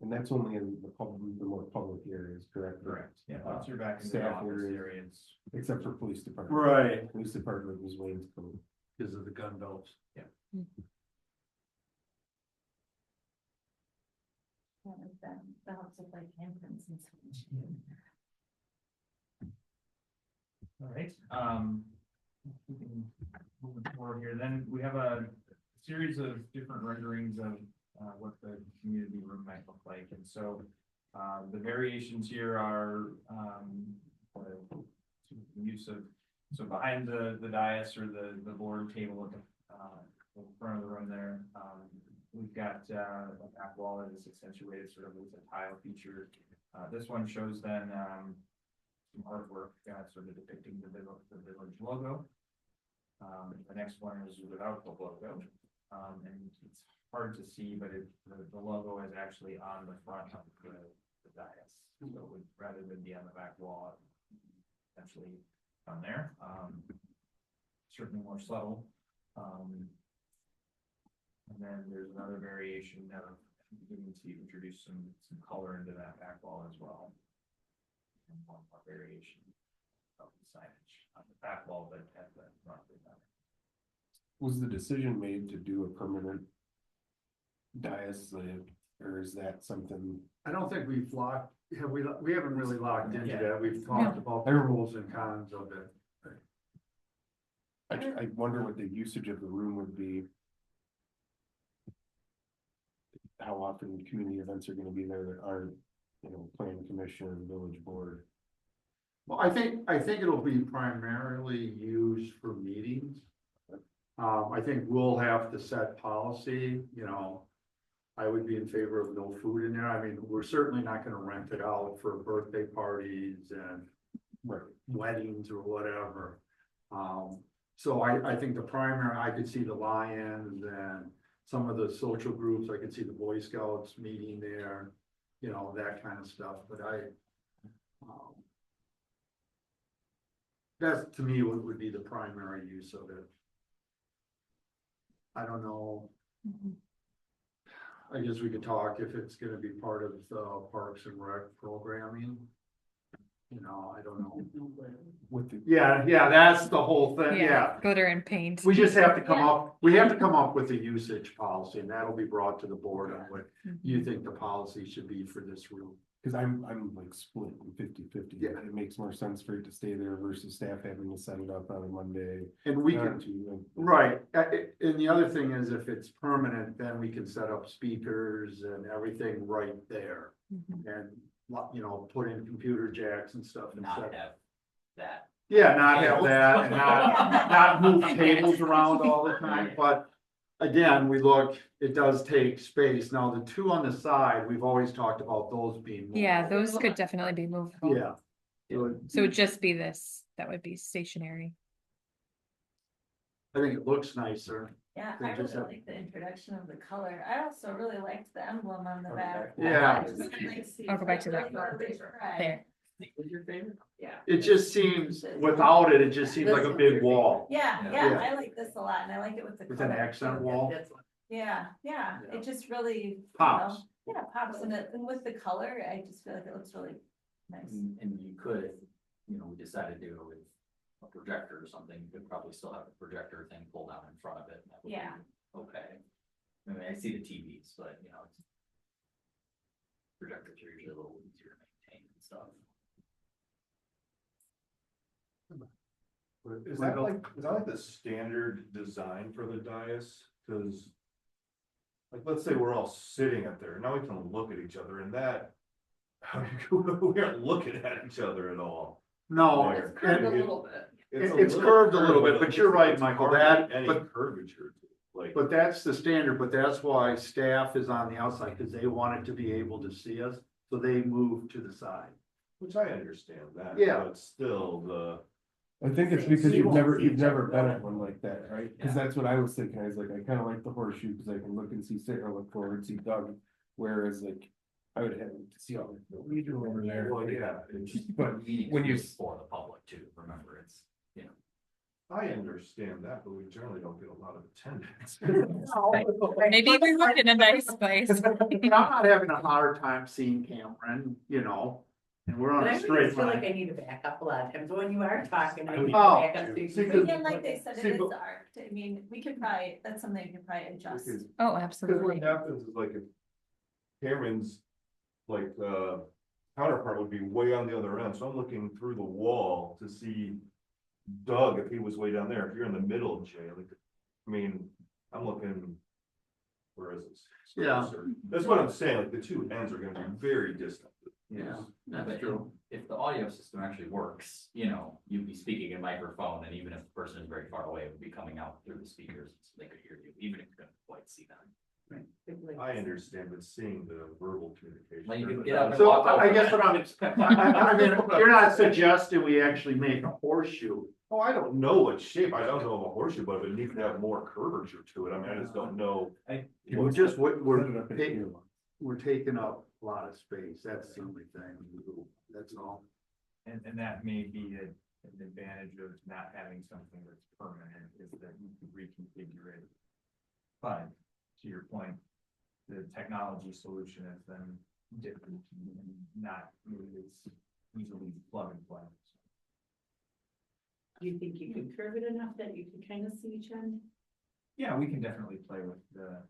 And that's only in the public, the more public areas, correct? Correct, yeah, once you're back in the Staff office areas. areas. Except for police department. Right, Police department was wainscot. because of the gun belts. Yeah, like that, that helps with like handprints and such. All right, we can move forward here, then we have a series of different renderings of, what the community room might look like, and so, the variations here are, the use of, so behind the dais or the board table at the front of the room there, we've got, a back wall that is accentuated sort of with a tile feature. This one shows then, some artwork, sort of depicting the village logo. The next one is without the logo, and it's hard to see, but the logo is actually on the front of the dais. So it would, rather than be on the back wall, essentially on there, certainly more subtle. And then there's another variation of beginning to introduce some color into that back wall as well. And one more variation of the signage on the back wall, but at the front of the. Was the decision made to do a permanent dais, or is that something? I don't think we've locked, we haven't really locked into Yeah. that. We've talked about the pros and cons of it. I wonder what the usage of the room would be. How often community events are gonna be there that aren't, you know, planning commission, village board. Well, I think it'll be primarily used for meetings. I think we'll have to set policy, you know. I would be in favor of no food in there. I mean, we're certainly not gonna rent it out for birthday parties and weddings or whatever. So I think the primary, I could see the Lions and some of the social groups, I could see the Boy Scouts meeting there, you know, that kind of stuff, but that's to me what would be the primary use of it. I don't know. I guess we could talk if it's gonna be part of the Parks and Rec programming. You know, I don't know. With the, Yeah, that's the whole thing, yeah. Glitter and paint. We just have to come up, we have to come up with a usage policy, and that'll be brought to the board on what you think the policy should be for this room. cause I'm like split in 50/50. Yeah. It makes more sense for it to stay there versus staff having to set it up on a Monday. And we Not can, to, right, and the other thing is if it's permanent, then we can set up speakers and everything right there. Mhm. And, you know, put in computer jacks and stuff. and Not set- have that. Yeah, not have that, and not move tables around all the time, but again, we look, it does take space. Now, the two on the side, we've always talked about those being. moved. Yeah, those could definitely be movable. Yeah. So it'd just be this, that would be stationary. I think it looks nicer. Yeah, They I just really have- like the introduction of the color. I also really liked the emblem on the back. Yeah. I'll go back to that. There. Was your favorite? Yeah. It just seems, without it, it just seems like a big wall. Yeah, Yeah. yeah, I like this a lot and I like it with the With an color. accent wall. That's one. Yeah, yeah, Yeah. it just really. you Pops. know, Yeah, pops in it, and with the color, I just feel like it looks really nice. And you could, if, you know, we decided to go with a projector or something, you could probably still have the projector thing pulled out in front of it. and that would be Yeah. Okay. I mean, I see the TVs, but you know, it's. Projectors are usually a little easier to maintain and stuff. Is that like the standard design for the dais? Cause. Like, let's say we're all sitting up there, now we can look at each other and that. We aren't looking at each other at all. No, There. It's curved a and little bit. it's curved a little bit, but you're right, it's Michael, hardly that, any but, curvature, like. but that's the standard, but that's why staff is on the outside, because they wanted to be able to see us, so they moved to the side. Which I understand that. Yeah. But still, the, I think it's So because you you've won't never see been at one like that, right? Yeah. Cause that's what I was thinking, I was like, I kinda like the horseshoe, cause I can look and see Sarah, look forward, see Doug. Whereas like, I would have to see all the leader over there. well, yeah, it's, But Meetings when you, is for the public too, remember, it's, you know. I understand that, but we generally don't get a lot of attendance. Maybe we looked in a nice place. I'm not having a hard time seeing Cameron, you know, and we're on But I a really straight feel like line. I need to back up a lot of times when you are talking, I need to Oh, back up. so you see, can- 'cause- Again, like they said, See, it is but- art, I mean, we could probably, that's something we could probably adjust. Because Oh, what absolutely. happens is like if Cameron's like counterpart would be way on the other end, so I'm looking through the wall to see Doug if he was way down there. If you're in the middle, Jay, like, I mean, I'm looking. Where is this? Yeah. That's what I'm saying, like the two ends are gonna be very distant. Yeah, But that's true. If the audio system actually works, you know, you'd be speaking in microphone, and even if the person is very far away, it would be coming out through the speakers, so they could hear you, even if you couldn't quite see them. I understand, but seeing the verbal communication. Like, you could get up and So walk I over. guess what I mean, you're not suggesting we actually make a horseshoe. Oh, I don't know what shape, I don't know of a horseshoe, but it needs to have more curvature to it, I mean, I just don't know. We're just, we're, Set it up in taking- here. we're taking up a lot of space, that's the only thing, that's all. And that may be an advantage of not having something that's permanent, is that you can reconfigure it. But to your point, the technology solution is then different, and not really as easily plug and play. Do you think you could curve it enough that you can kind of see each end? Yeah, we can definitely play with the.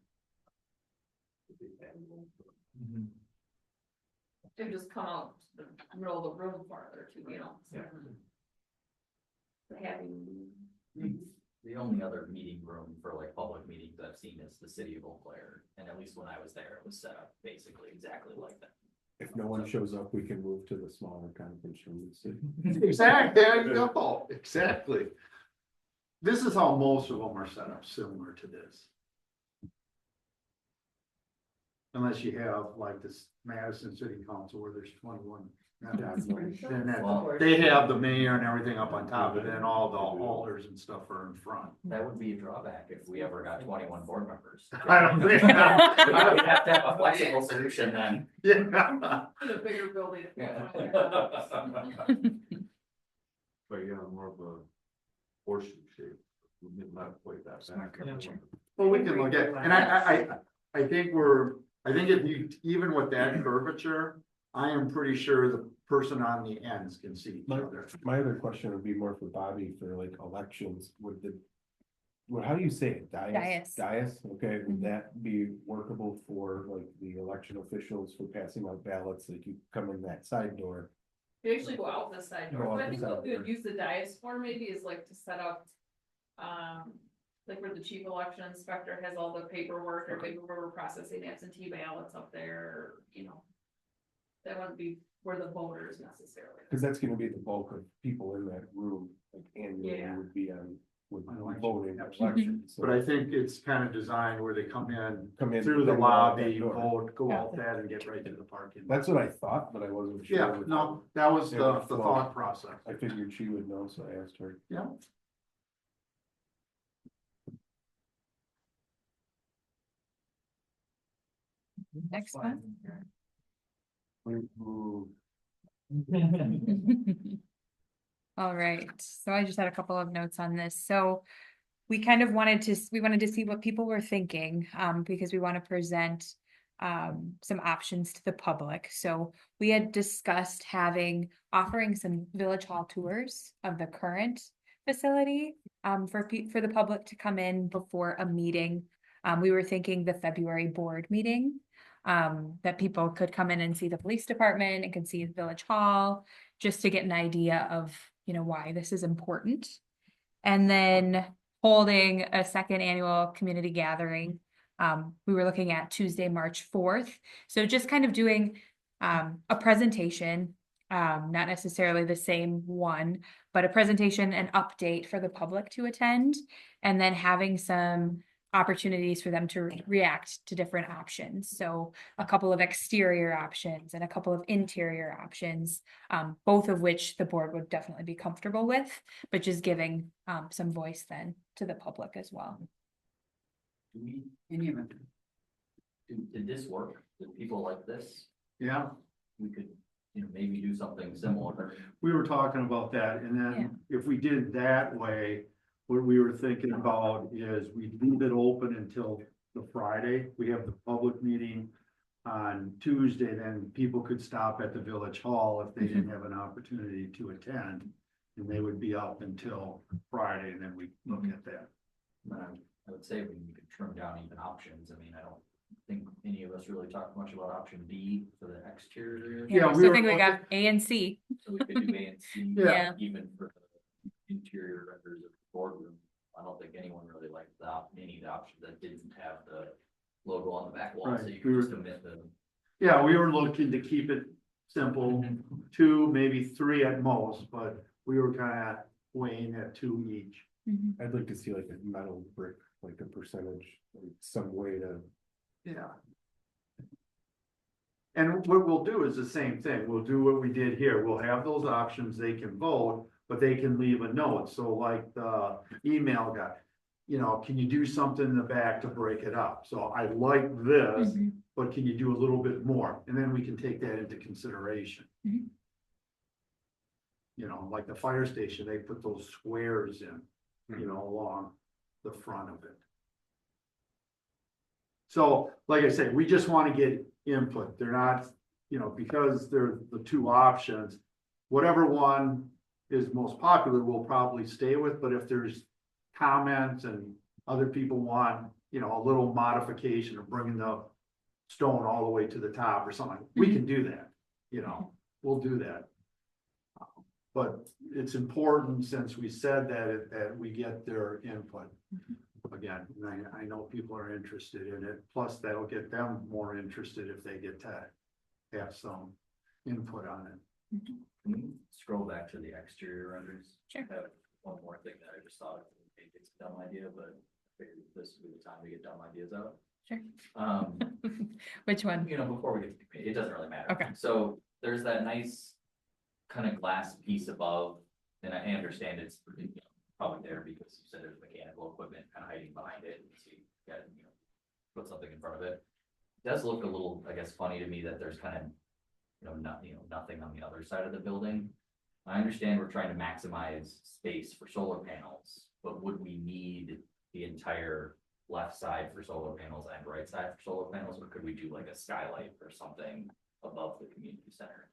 They just come out to the middle of the room farther too, you know. so. Yeah. Having. The only other meeting room for like public meetings I've seen is the city of Eau Claire, and at least when I was there, it was set up basically exactly like that. If no one shows up, we can move to the smaller conference room. Exactly, there you go, exactly. This is how most of them are set up, similar to this. Unless you have like this Madison City Council where there's 21. Then that, they have the mayor and everything up on top, and then all the alders and stuff are in front. That would be a drawback if we ever got 21 board members. I don't think. We'd have to have a flexible solution then. Yeah. In a bigger building. But yeah, more of a horseshoe shape, not quite that. Smart bad. curvature. Well, we can look at, and I think I think if you, even with that curvature, I am pretty sure the person on the ends can see each other. My other question would be more for Bobby for like elections, would the. Well, how do you say it? Dais. Dais, okay, would Mhm. that be workable for like the election officials for passing out ballots, like you come in that side door? We actually go out the side door, Go so out I the think side what we would door. use the dais for maybe is like to set up. Like where the chief election inspector has all the paperwork, or maybe where we're processing absentee ballots up there, you know. That wouldn't be where the voters necessarily. Cause that's gonna be the bulk of people in that room, like annually Yeah. would be on, would be Election. voting Mhm. election. So But I think it's kind of designed where they come in through the then go out that lobby, door. vote, go out that and get right to the parking. lot. That's what I thought, but I wasn't sure. Yeah, no, that was the Yeah, thought process. I figured she would know, so I asked her. Yeah. Next one. All right, so I just had a couple of notes on this, so we kind of wanted to, we wanted to see what people were thinking, because we want to present some options to the public, so we had discussed offering some village hall tours of the current facility, for the public to come in before a meeting. We were thinking the February board meeting, that people could come in and see the police department and could see the village hall, just to get an idea of, why this is important. And then holding a second annual community gathering. We were looking at Tuesday, March 4th. So just kind of doing a presentation, not necessarily the same one, but a presentation and update for the public to attend, and then having some opportunities for them to react to different options. So a couple of exterior options and a couple of interior options, both of which the board would definitely be comfortable with, but just giving some voice then to the public as well. Do we, Any of it. did this work? Did people like this? Yeah, We could, maybe do something similar. we were talking about that, and then if we did it that way, what we were thinking about is we leave it open until the Friday. We have the public meeting on Tuesday, then people could stop at the village hall if they didn't have an opportunity to attend. And they would be up until Friday, and then we look at that. I would say we could trim down even options. I mean, I don't think any of us really talked much about option B for the exterior. Yeah, So we I were think we got looking- A and C. So we could do A and C, Yeah. even for the interior renders of the boardroom. I don't think anyone really liked any of the options that didn't have the logo on the back wall, so Right, you could just omit the. Yeah, we were looking to keep it simple, Mm-hmm. 2, maybe 3 at most, but we were kind of weighing at 2 each. I'd like to see like a metal brick, like a percentage, like some way to. Yeah. And what we'll do is the same thing. We'll do what we did here. We'll have those options. They can vote, but they can leave a note. So like the email guy, can you do something in the back to break it up? So I like this, but can you do a little bit more? And then we can take that into consideration. Mhm. Like the fire station, they put those squares in, along the front of it. So, like I said, we just want to get input. They're not, because they're the 2 options, whatever one is most popular, we'll probably stay with, but if there's comments and other people want, a little modification of bringing the stone all the way to the top or something, we can do that, we'll do that. But it's important, since we said that we get their input. Again, and I know people are interested in it, plus that'll get them more interested if they get to have some input on it. Can we scroll back to the exterior renders? Sure. I have one more thing that I just thought, maybe it's a dumb idea, but I figured this would be the time to get dumb ideas out. Sure. Um, Which one? Before we get to the committee, it doesn't really matter. Okay. So there's that nice kind of glass piece above, and I understand it's probably there because you said there's mechanical equipment kind of hiding behind it, and so you got, put something in front of it. It does look a little, I guess, funny to me that there's kind of, nothing on the other side of the building. I understand we're trying to maximize space for solar panels, but would we need the entire left side for solar panels and right side for solar panels, or could we do like a skylight or something above the community center?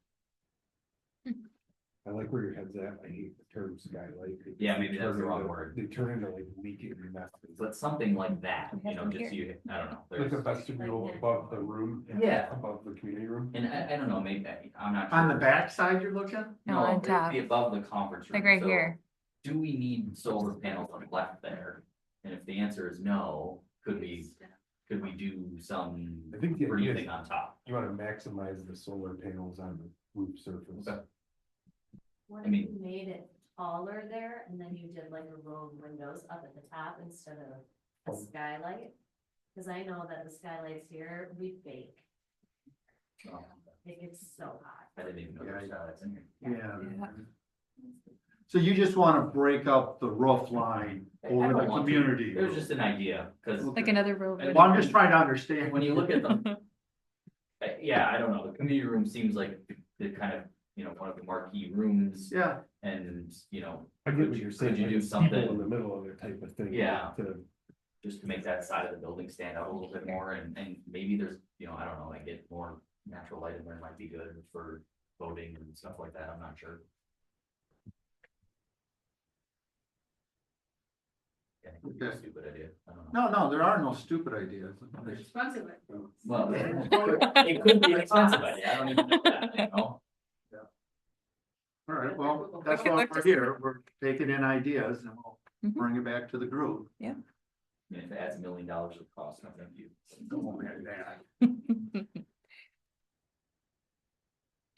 I like where your head's at. I hate the term skylight. Yeah, maybe that's the Turn wrong into- word. They turn into like leaking messes. But something like that, We have them just here. I don't know. Like a there's- vestibule above the room. Yeah. Above the community room. And I don't know, maybe, I'm not. On the sure. back side you're looking? No, on it'd top. Be above the conference room. Like right So here. Do we need solar panels on left there? And if the answer is no, could we do some I think the idea is breathing on top? you wanna maximize the solar panels on the roof surface. Okay. What I if mean- you made it taller there and then you did like a row of windows up at the top instead of a skylight? Cause I know that the skylights here, we bake, Oh, it gets so hot. I didn't even know Yeah, there's that's in here. Yeah. So you just wanna break up the roof line I over don't the want to. community. It was just an idea, cause Like another row. of Well, Well, I'm just trying to understand. when you look at them. Yeah, I don't know, the community room seems like the kind of, one of the marquee rooms Yeah, and, I get what you're saying. Could you do like people something- in the middle of it type of thing. Yeah. To, just to make that side of the building stand out a little bit more and maybe there's, I don't know, like get more natural light in there might be good for voting and stuff like that, I'm not sure. Yeah, I think it'd be a Okay. stupid idea, I don't know. no, there are no stupid ideas. They're expensive. Well, it could be an expensive idea, I don't even know that, All right, well, that's can why look we're to- here. We're taking in ideas and we'll Mhm. bring it back to the group. I mean, if it adds $1 million of cost, no, thank you.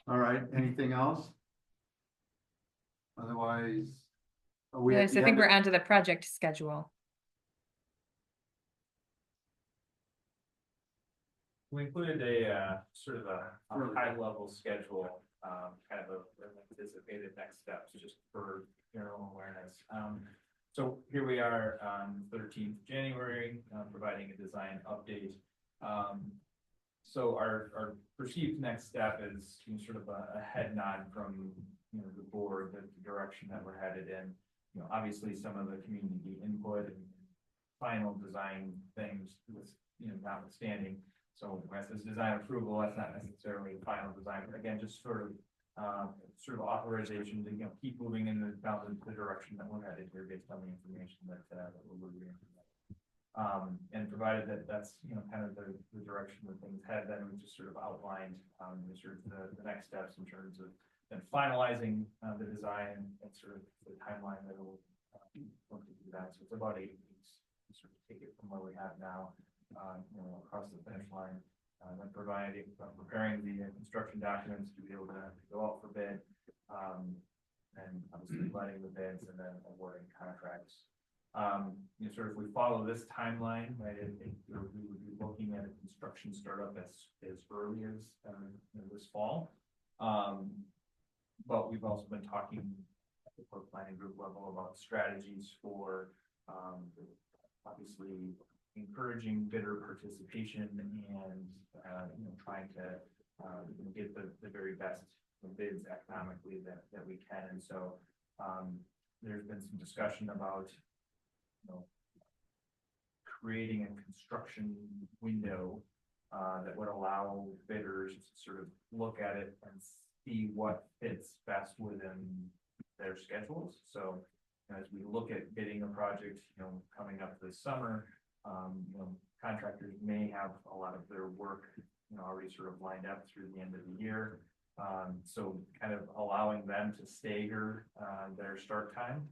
All right, anything else? Otherwise. are we at Yes, the I think end we're of- onto the project schedule. We included a sort of a high level schedule, kind of an anticipated next steps, just for general awareness. So here we are on 13th January, providing a design update. So our perceived next step is sort of a head nod from, the board, the direction that we're headed in. Obviously some of the community input and final design things with, notwithstanding. So as this design approval, that's not necessarily final design, but again, just sort of authorization to, keep moving in down the direction that we're headed here based on the information that we're reviewing. And provided that that's, kind of the direction that things head, then we just sort of outlined, sort of the next steps in terms of then finalizing, the design and sort of the timeline that will, look to do that. So it's about 8 weeks to sort of take it from where we have now, across the finish line. Then preparing the construction documents to be able to go out for bid. And obviously letting the bids and then awarding contracts. Sort of if we follow this timeline, right, I think we would be looking at a construction startup as early as, this fall. But we've also been talking at the core planning group level about strategies for, obviously encouraging bidder participation and, trying to, get the very best bids economically that we can. And so, there's been some discussion about, creating a construction window, that would allow bidders to sort of look at it and see what fits best within their schedules. So as we look at bidding a project, coming up this summer, contractors may have a lot of their work, already sort of lined up through the end of the year. So kind of allowing them to stagger, their start time,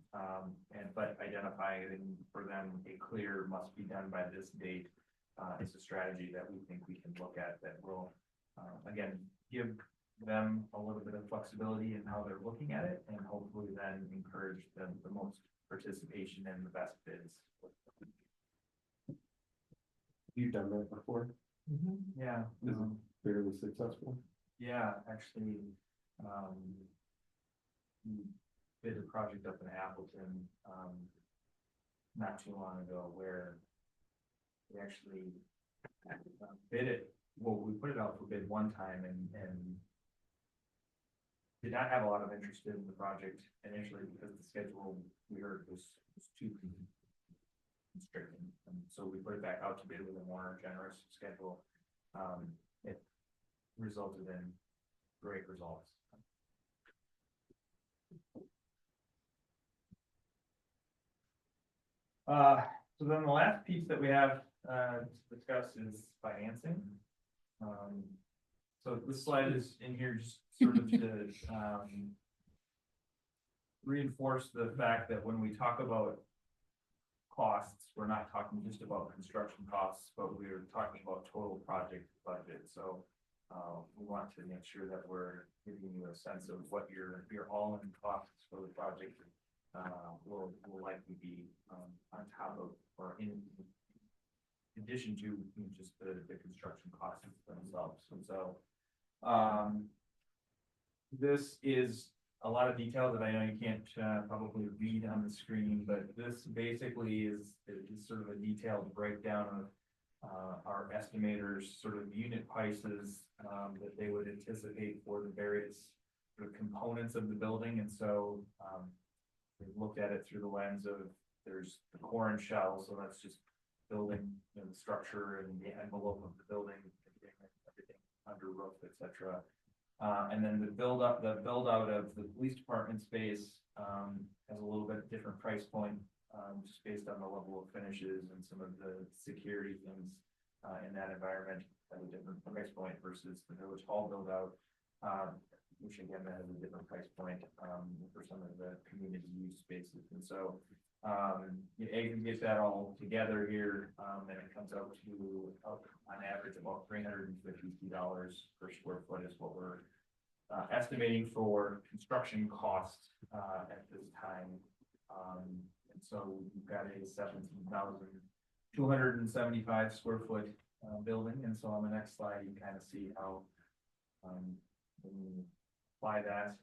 but identifying for them a clear must be done by this date, is a strategy that we think we can look at that will, again, give them a little bit of flexibility in how they're looking at it and hopefully then encourage them the most participation in the best bids. you've done that before, Yeah. Is it fairly successful. Yeah, actually, we did a project up in Appleton, not too long ago where we actually bid it, well, we put it out for bid one time and did not have a lot of interest in the project initially because the schedule we heard was too constricting. And so we put it back out to bid with a more generous schedule. It resulted in great results. So then the last piece that we have to discuss is financing. So this slide is in here just sort of to reinforce the fact that when we talk about costs, we're not talking just about construction costs, but we're talking about total project budget. So we want to make sure that we're giving you a sense of what your all-in costs for the project will likely be on top of or in addition to just the construction costs themselves. And so this is a lot of detail that I know you can't probably read on the screen, but this basically is sort of a detailed breakdown of our estimators sort of unit prices that they would anticipate for the various sort of components of the building. And so we've looked at it through the lens of there's the core and shell, so that's just building, you know, the structure and the envelope of the building, everything under roof, etc. And then the build out of the police department space has a little bit different price point, just based on the level of finishes and some of the security things in that environment at a different price point versus the village hall build out, which again has a different price point for some of the community use spaces. And so you aggregate that all together here, and it comes out to on average about $350 per square foot is what we're estimating for construction costs at this time. And so we've got a 17,275 square foot building. And so on the next slide, you kind of see how when you apply that,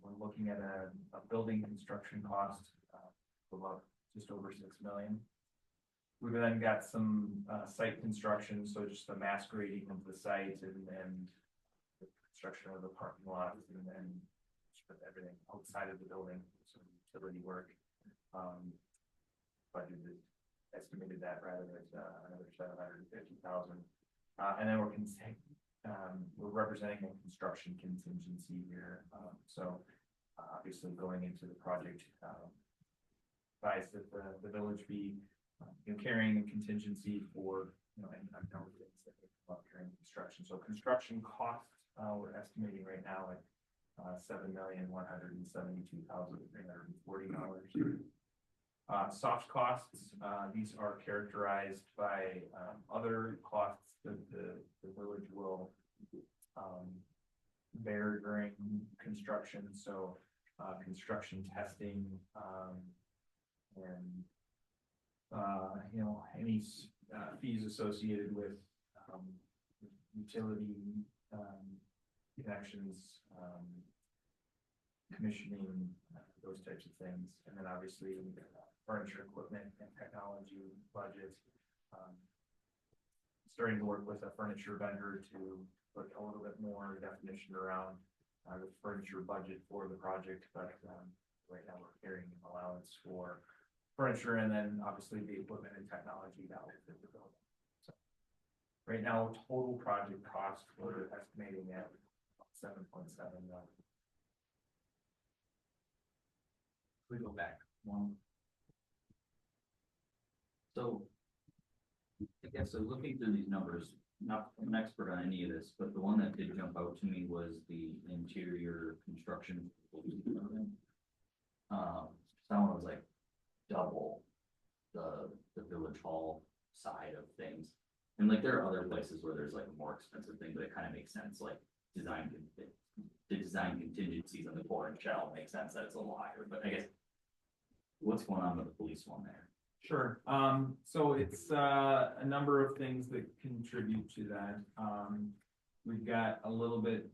we're looking at a building construction cost about just over $6 million. We've then got some site construction, so just the mass grading of the site and the construction of the parking lot and then everything outside of the building, some utility work. Budgeted, estimated that rather than another $750,000. And then we're representing a construction contingency here. So obviously going into the project, advised that the village be carrying a contingency for a number of things that come up during construction. So construction costs we're estimating right now at $7,172,340. Soft costs, these are characterized by other costs that the village will bear during construction. So construction testing and any fees associated with utility connections, commissioning, those types of things. And then obviously furniture, equipment, and technology budget. Starting to work with a furniture vendor to put a little bit more definition around the furniture budget for the project, but right now we're carrying an allowance for furniture and then obviously the equipment and technology that will fit the building. So right now, total project cost we're estimating at $7.7 million. We go back one. So I guess so looking through these numbers, not an expert on any of this, but the one that did jump out to me was the interior construction. Someone was like double the village hall side of things. And like there are other places where there's like a more expensive thing, but it kind of makes sense. Like the design contingencies on the core and shell makes sense that it's a little higher. But I guess what's going on with the police one there? Sure. So it's a number of things that contribute to that. We've got a little bit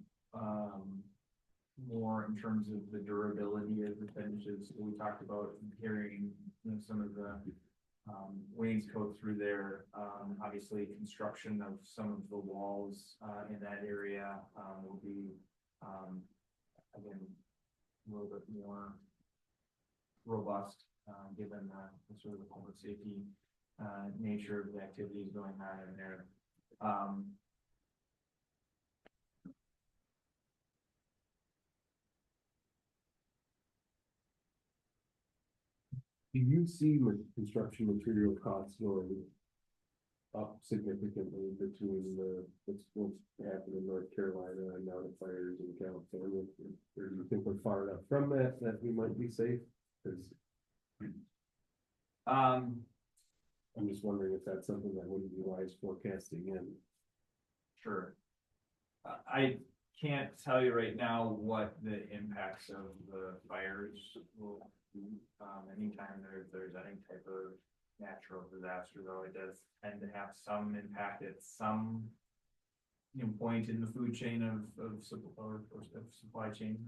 more in terms of the durability of the finishes. We talked about carrying some of the wainscot through there. Obviously, construction of some of the walls in that area will be again a little bit more robust given the sort of the public safety nature of the activities going on in there. Do you see construction material costs going up significantly between what's happened in North Carolina and now the fires in California? Or do you think we're far enough from that we might be safe? Because I'm just wondering if that's something that wouldn't be wise forecasting in. Sure. I can't tell you right now what the impacts of the fires will be. Anytime there's any type of natural disaster, though, it does tend to have some impact at some, point in the food chain of supply chain.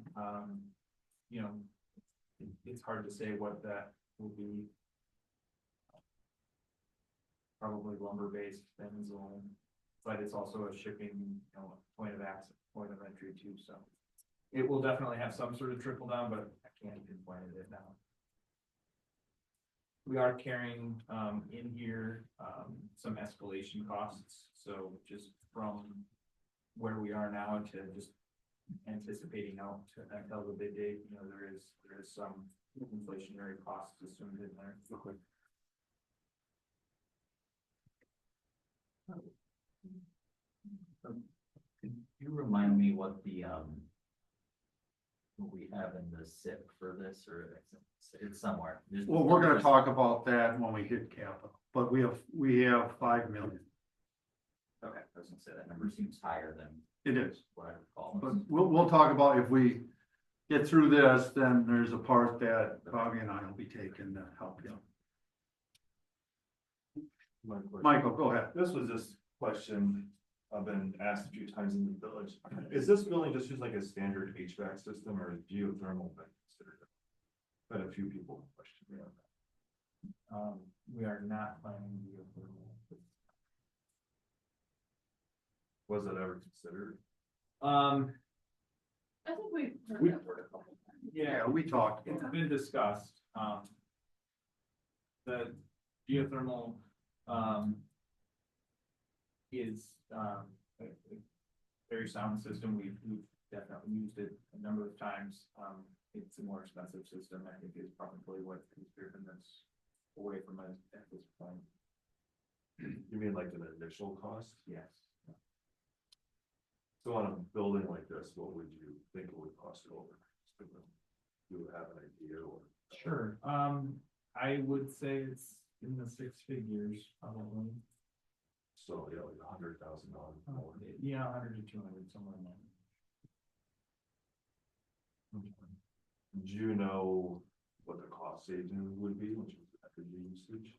It's hard to say what that will be. Probably lumber-based things, but it's also a shipping, point of access, point of entry too, so. It will definitely have some sort of trickle down, but I can't pinpoint it now. We are carrying, in here, some escalation costs, so just from where we are now to just anticipating out to until the bid date, there is some inflationary costs assumed in there. Okay. Could you remind me what what we have in the SIP for this, or it's somewhere? Well, we're gonna talk about that when we hit capital, but we have 5 million. Okay, I was gonna say that number seems higher than It is, what I recall. but we'll talk about if we get through this, then there's a part that Bobby and I will be taking to help you. My question. Michael, go ahead. This was this question I've been asked a few times in the village. Is this building just used like a standard HVAC system or is geothermal been considered? But a few people question me on that. We are not planning geothermal. Was it ever considered? I think we've heard that word a couple times. Yeah, We talked. it's been discussed. The geothermal, is, a very sound system. We've definitely used it a number of times. It's a more expensive system, I think, is probably what has driven us away from it at this point. You mean like an initial cost? Yes. So on a building like this, what would you think it would cost over? Do you have an idea or? Sure. I would say it's in the 6 figures, probably. So, yeah, like $100,000 more. Yeah, 100 to 200, somewhere in there. Do you know what the cost saving would be, which is energy usage?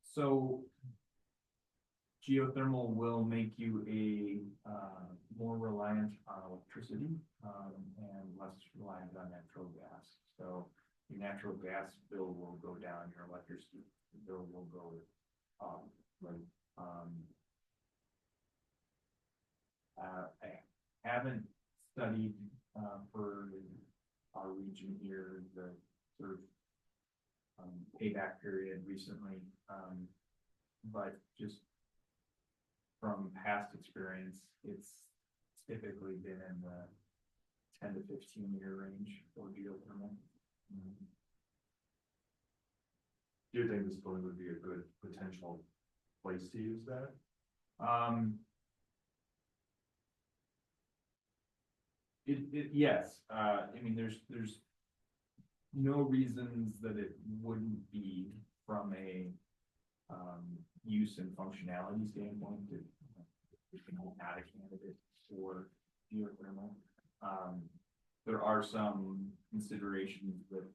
So geothermal will make you more reliant on electricity, and less reliant on natural gas. So your natural gas bill will go down, your electricity bill will go up. I haven't studied, for our region here, the sort of payback period recently, but just from past experience, it's typically been in the 10 to 15-year range for geothermal. Do you think this building would be a good potential place to use that? Yes, I mean, there's no reasons that it wouldn't be from a use and functionality standpoint. It's not a candidate for geothermal. There are some considerations that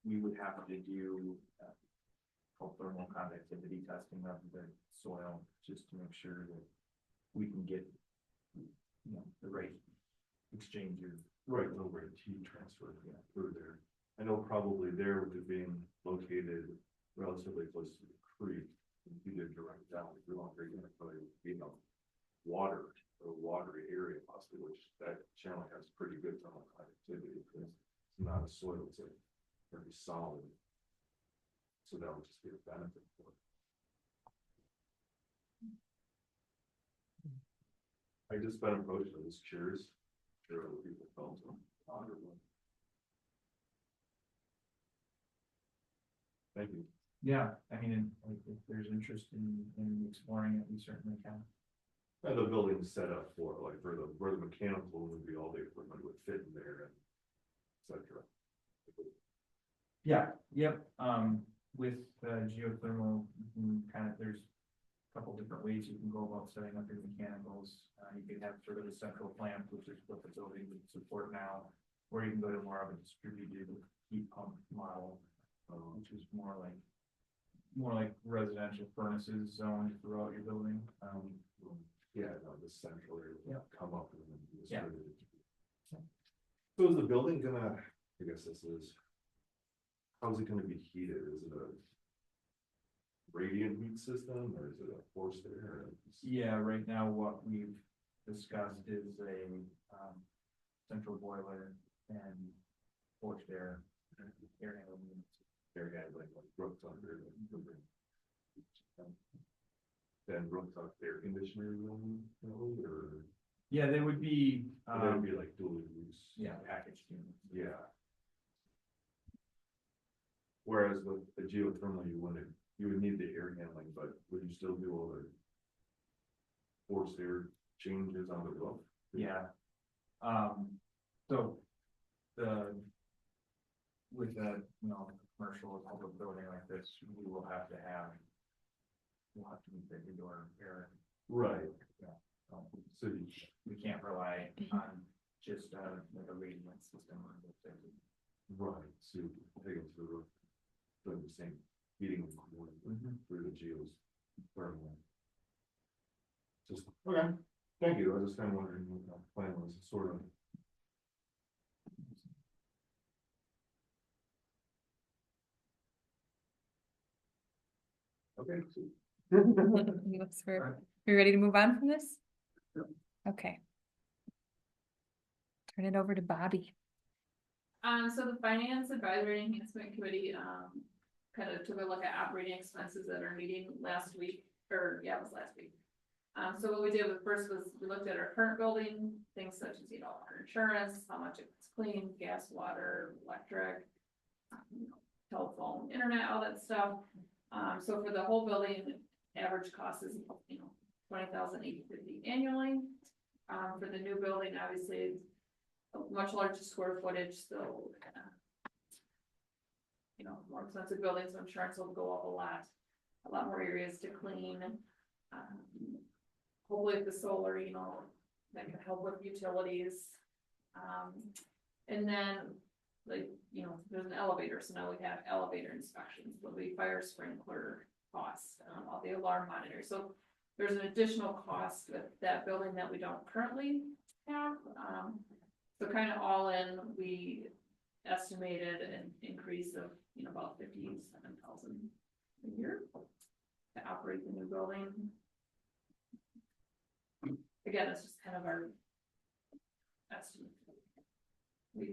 we would have to do, called thermal conductivity testing of the soil, just to make sure that we can get, the right exchanges. Right, no rate heat transfer through there. I know probably there with it being located relatively close to the creek, if you did direct down, if you're longer, you're gonna probably be in a water or watery area possibly, which that generally has pretty good thermal conductivity because it's not a soil, it's a very solid So that would just be a benefit for it. I just been approached, I was curious, sure other people felt so. Thank you. Yeah, I mean, if there's interest in exploring it, we certainly can. The building's set up for, like, where the mechanical would be, all the equipment would fit in there and et cetera. Yeah, yep, with geothermal, you can kind of, there's a couple different ways you can go about setting up your mechanicals. You could have sort of a central plant, which is what the building would support now, or you can go to more of a distributed heat pump model, which is more like residential furnaces zoned throughout your building. Yeah, no, the central area will come up and then be Yeah. distributed. So is the building gonna, I guess this is, how's it gonna be heated? Is it a radiant heat system or is it a forced air? Yeah, right now what we've discussed is a central boiler and forced air handling units. Air handling, like Brooks under. Then Brooks up air conditioner room, or Yeah, they would be, that would be like dual use. yeah, packaged units. Yeah. Whereas with the geothermal, you would need the air handling, but would you still do all the forced air changes on the roof? Yeah. So with a, commercial or public building like this, we will have to we'll have to meet the indoor air. Right. Yeah. So you, We can't rely on just like a radiant system or something. right, so you take it to the roof, doing the same heating and cooling through the geos. Thermal. Just, okay, thank you, I was just kind of wondering what the plan was, sort of. Okay. Yes, we ready to move on from this? Okay. Turn it over to Bobby. So the Finance Advisory Enhancement Committee, kind of took a look at operating expenses at our meeting last week, it was last week. So what we did first was we looked at our current building, things such as, our insurance, how much it's clean, gas, water, electric, telephone, internet, all that stuff. So for the whole building, average cost is, $20,850 annually. For the new building, obviously, a much larger square footage, so more expensive buildings, so insurance will go up a lot more areas to clean. Hopefully the solar, that can help with utilities. And then, there's an elevator, so now we have elevator inspections, there'll be fire sprinkler costs, all the alarm monitors, so there's an additional cost with that building that we don't currently have. So kind of all in, we estimated an increase of, about $57,000 a year to operate the new building. Again, it's just kind of our estimate. We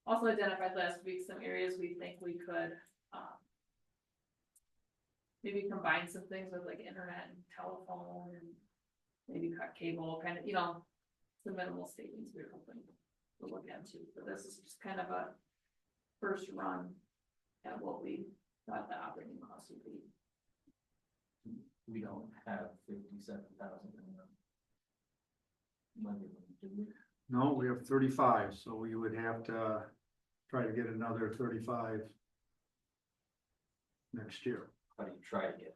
also identified last week some areas we think we could, maybe combine some things with like internet and telephone and maybe cut cable, kind of, some minimal savings we're hoping to look into. But this is just kind of a first run at what we thought the operating costs would be. We don't have 57,000 in the money, do we? No, we have 35, so we would have to try to get another 35 next year. How do you try to get?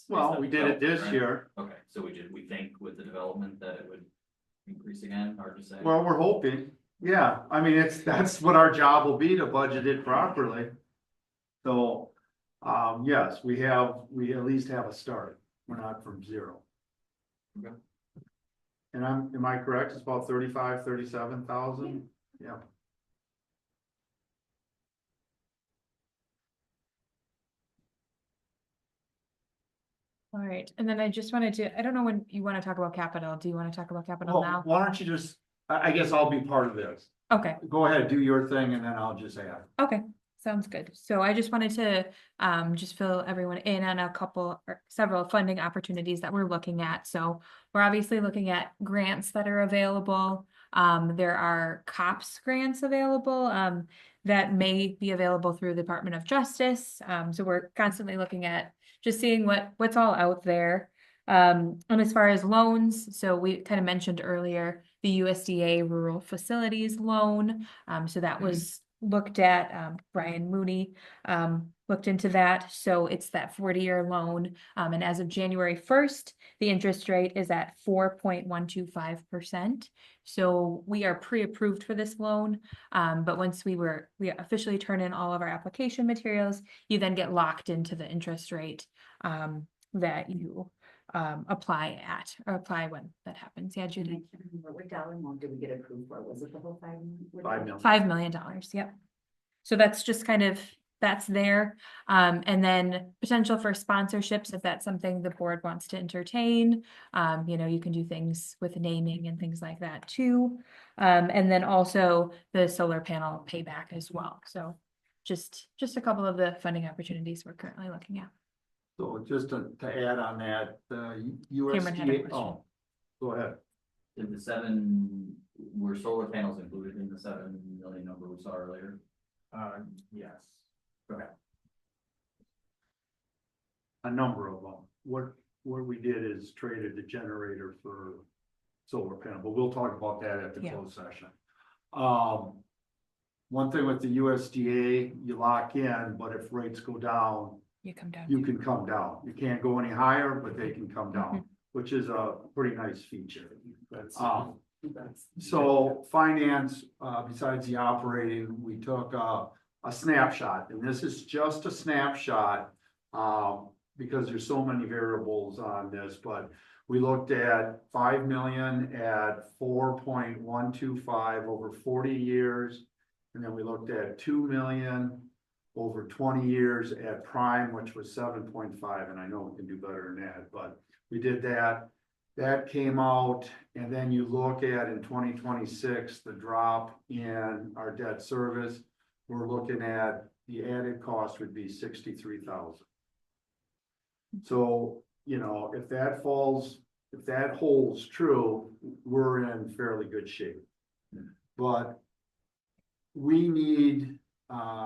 Well, we did it this Right? year. Okay, so we think with the development that it would increase again, hard to say? Well, we're hoping, yeah, I mean, that's what our job will be, to budget it properly. So, yes, we at least have a start, we're not from zero. Okay. And am I correct, it's about 35, 37,000, yeah. All right, and then I just wanted to, I don't know when you want to talk about capital. Do you want to talk about capital Well, now? why don't you just, I guess I'll be part of this. Okay, Go ahead, do your thing, and then I'll just add. okay. sounds good. So I just wanted to just fill everyone in on a couple or several funding opportunities that we're looking at. So we're obviously looking at grants that are available. There are COPS grants available that may be available through the Department of Justice. So we're constantly looking at just seeing what's all out there. And as far as loans, so we kind of mentioned earlier the USDA Rural Facilities Loan. So that was looked at, Brian Mooney looked into that. So it's that 40-year loan. And as of January 1st, the interest rate is at 4.125%. So we are pre-approved for this loan. But once we officially turn in all of our application materials, you then get locked into the interest rate that you apply at, or apply when that happens. Yeah, And I Judy. can't remember what dollar amount did we get approved for? Was it the whole 5 million? $5 million. $5 million, yep. So that's just kind of, that's there. And then potential for sponsorships, if that's something the board wants to entertain. You can do things with naming and things like that too. And then also the solar panel payback as well. So just a couple of the funding opportunities we're currently looking at. So just to add on that, the Cameron had a USDA, question. go ahead. Did were solar panels included in the 7 million number we saw earlier? Yes. Okay. A number of them. What we did is traded the generator for solar panel, but we'll talk about that at the Yeah. closed session. One thing with the USDA, you lock in, but if rates go down, You come down. you can come down. You can't go any higher, but they can come down, Mm-hmm. which is a pretty nice feature. That's, So finance, besides the operating, we took a snapshot, and this is just a snapshot. Because there's so many variables on this, but we looked at 5 million at 4.125 over 40 years. And then we looked at 2 million over 20 years at prime, which was 7.5, and I know we can do better than that, but we did that. That came out, and then you look at in 2026, the drop in our debt service, we're looking at the added cost would be 63,000. So, if that holds true, we're in fairly good shape. But we need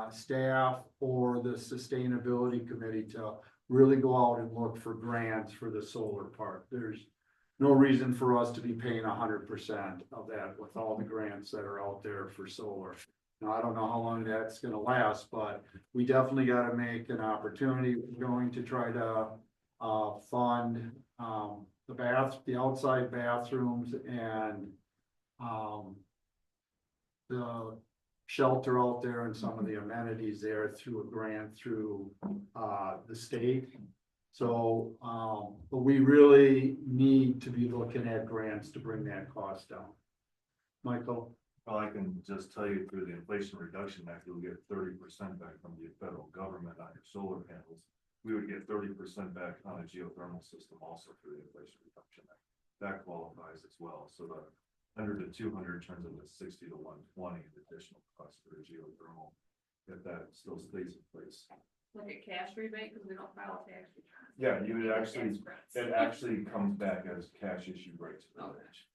staff or the sustainability committee to really go out and look for grants for the solar part. There's no reason for us to be paying 100% of that with all the grants that are out there for solar. Now, I don't know how long that's gonna last, but we definitely gotta make an opportunity. We're going to try to fund the outside bathrooms and the shelter out there and some of the amenities there through a grant through the state. So, but we really need to be looking at grants to bring that cost down. Michael? Well, I can just tell you through the Inflation Reduction Act, you'll get 30% back from the federal government on your solar panels. We would get 30% back on a geothermal system also through the Inflation Reduction Act. That qualifies as well. So the 100 to 200 turns into 60 to 120 additional cost for a geothermal, if that still stays in place. Like a cash rebate, because we don't file tax returns. Yeah, you would actually, Tax credits. it actually comes back as cash issue rates.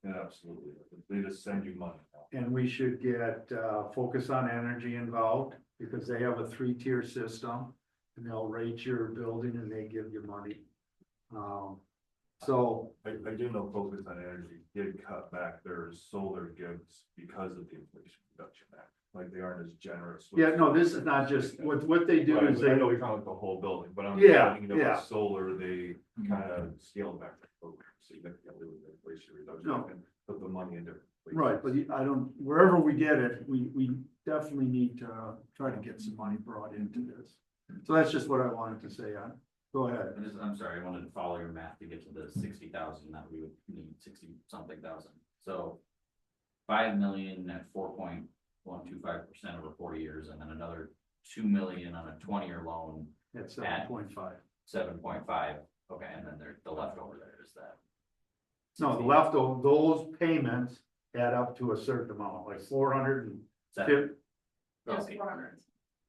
It absolutely, they just send you money now. And we should get Focus on Energy involved because they have a 3-tier system. And they'll rate your building and they give you money. So I do know Focus on Energy did cut back their solar gives because of the Inflation Reduction Act. Like they aren't as generous. with- yeah, no, this is not just what they do Right, is I they know we count the whole building, but I'm Yeah, thinking yeah. about solar, they kind of scaled back the program significantly with the Inflation Reduction No. Act and put the money in different places. right, but I don't, wherever we get it, we definitely need to try to get some money brought into this. So that's just what I wanted to say on. Go ahead. I'm sorry, I wanted to follow your math to get to the 60,000 that we would need, 60 something thousand. So 5 million at 4.125% over 40 years, and then another 2 million on a 20-year loan, At 7.5. 7.5. Okay, and then the leftover there is that. No, the left of those payments add up to a certain amount, like 450. Seven. Yes, Okay. 400.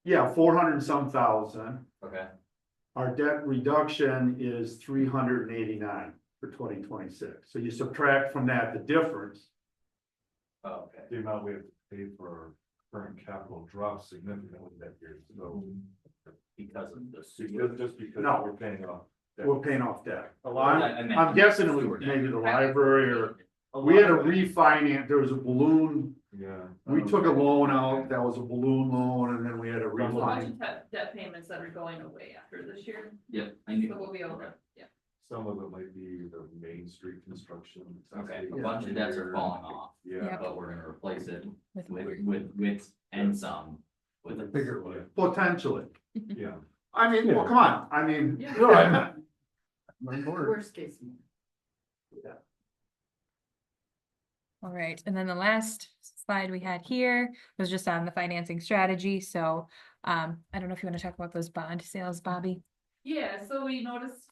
Yeah, 400 and some thousand. Okay, Our debt reduction is 389 for 2026. So you subtract from that the difference. oh, okay. The amount we have to pay for our current capital drops significantly that year, so. Because of the sewer. Just because No. we're paying off. debt. We're paying off debt. I meant I'm guessing it sewer was debt. maybe the library or, we had to refinance, there was a balloon. Yeah. We took a loan out, that was a balloon loan, and then we had to There's a bunch refinance. of debt payments that are going away after this year, Yep, I so knew, we'll be able to, yeah. Some of it might be the Main Street construction. okay, a bunch of debts are falling off, Yeah. but we're gonna replace it With with and some. With a bigger one. Potentially. Yeah. I mean, well, come on, I mean. Yeah. you're right. On board. Worst case. scenario. All right, and then the last slide we had here was just on the financing strategy, so I don't know if you want to talk about those bond sales, Bobby? Yeah, so we noticed,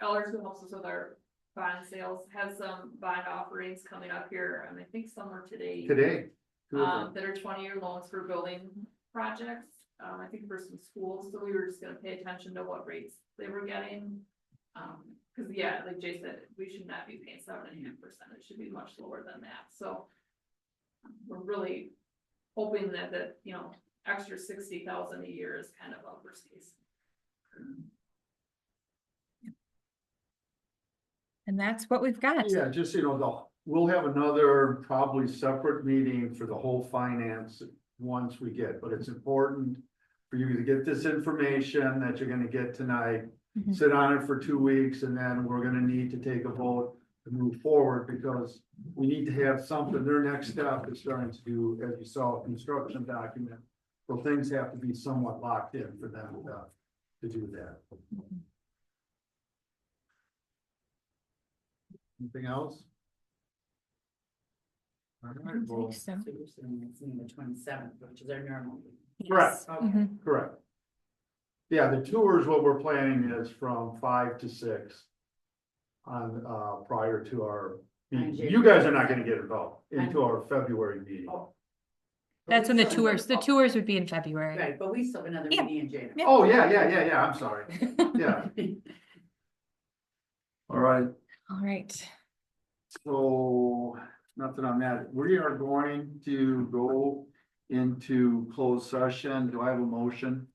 Ellers, who helps us with our bond sales, has some bond offerings coming up here, and I think some are today. Today. That are 20-year loans for building projects, I think for some schools, so we were just gonna pay attention to what rates they were getting. Cause yeah, like Jay said, we should not be paying 7.5%, it should be much lower than that, so. We're really hoping that, you know, extra 60,000 a year is kind of a worst case. And that's what we've got. Yeah, just, you know, we'll have another probably separate meeting for the whole finance once we get, but it's important for you to get this information that you're gonna get tonight. Mhm. Sit on it for 2 weeks, and then we're gonna need to take a vote to move forward, because we need to have something. Their next step is starting to do, as you saw, a construction document. So things have to be somewhat locked in for them to do that. Anything else? All I right, don't well, think so. So you're saying it's in the 27th, which is our normal. meeting. Correct. Yes. Mhm. correct. Yeah, the tours, what we're planning is from 5 to 6 on, prior to our meeting. You guys are not gonna get involved into our February meeting. Oh. That's when the But we still- tours would be in February. Right, but we still have another Yeah. meeting in January. Yeah. Oh, yeah, I'm sorry. Yeah, all right, All right, so nothing on that. We are going to go into closed session. Do I have a motion?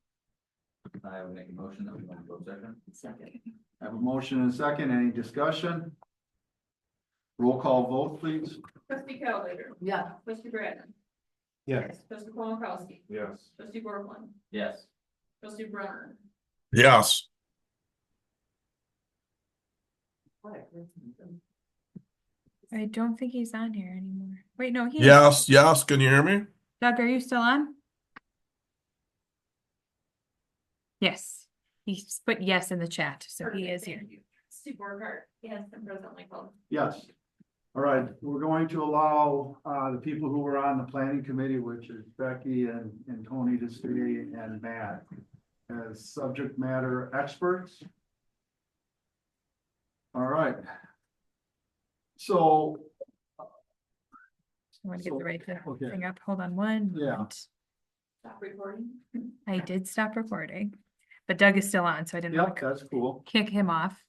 I would make a motion that we go into closed session. Second. I have a motion and a second. Any discussion? Roll call vote, please. Trustee Calvater, Yeah. trustee Bratton, Yes. trustee Polakowski, Yes. trustee Borland, Yes. trustee Brunner. Yes. I don't think he's on here anymore. Wait, no, he is. Yes. Yes. Can you hear me? Doug, are you still on? Yes, he's put yes in the chat, so he Perfect, is here. thank you. Trustee Borgart, yes, and presently called. Yes. All right, we're going to allow the people who were on the planning committee, which is Becky and Tony to stay, and Matt as subject matter experts. All right. So, I want to get the right okay. thing up. Hold on one Yeah. moment. Stop recording. I did stop recording, but Doug is still on, so I didn't want yep, to that's cool. kick him off.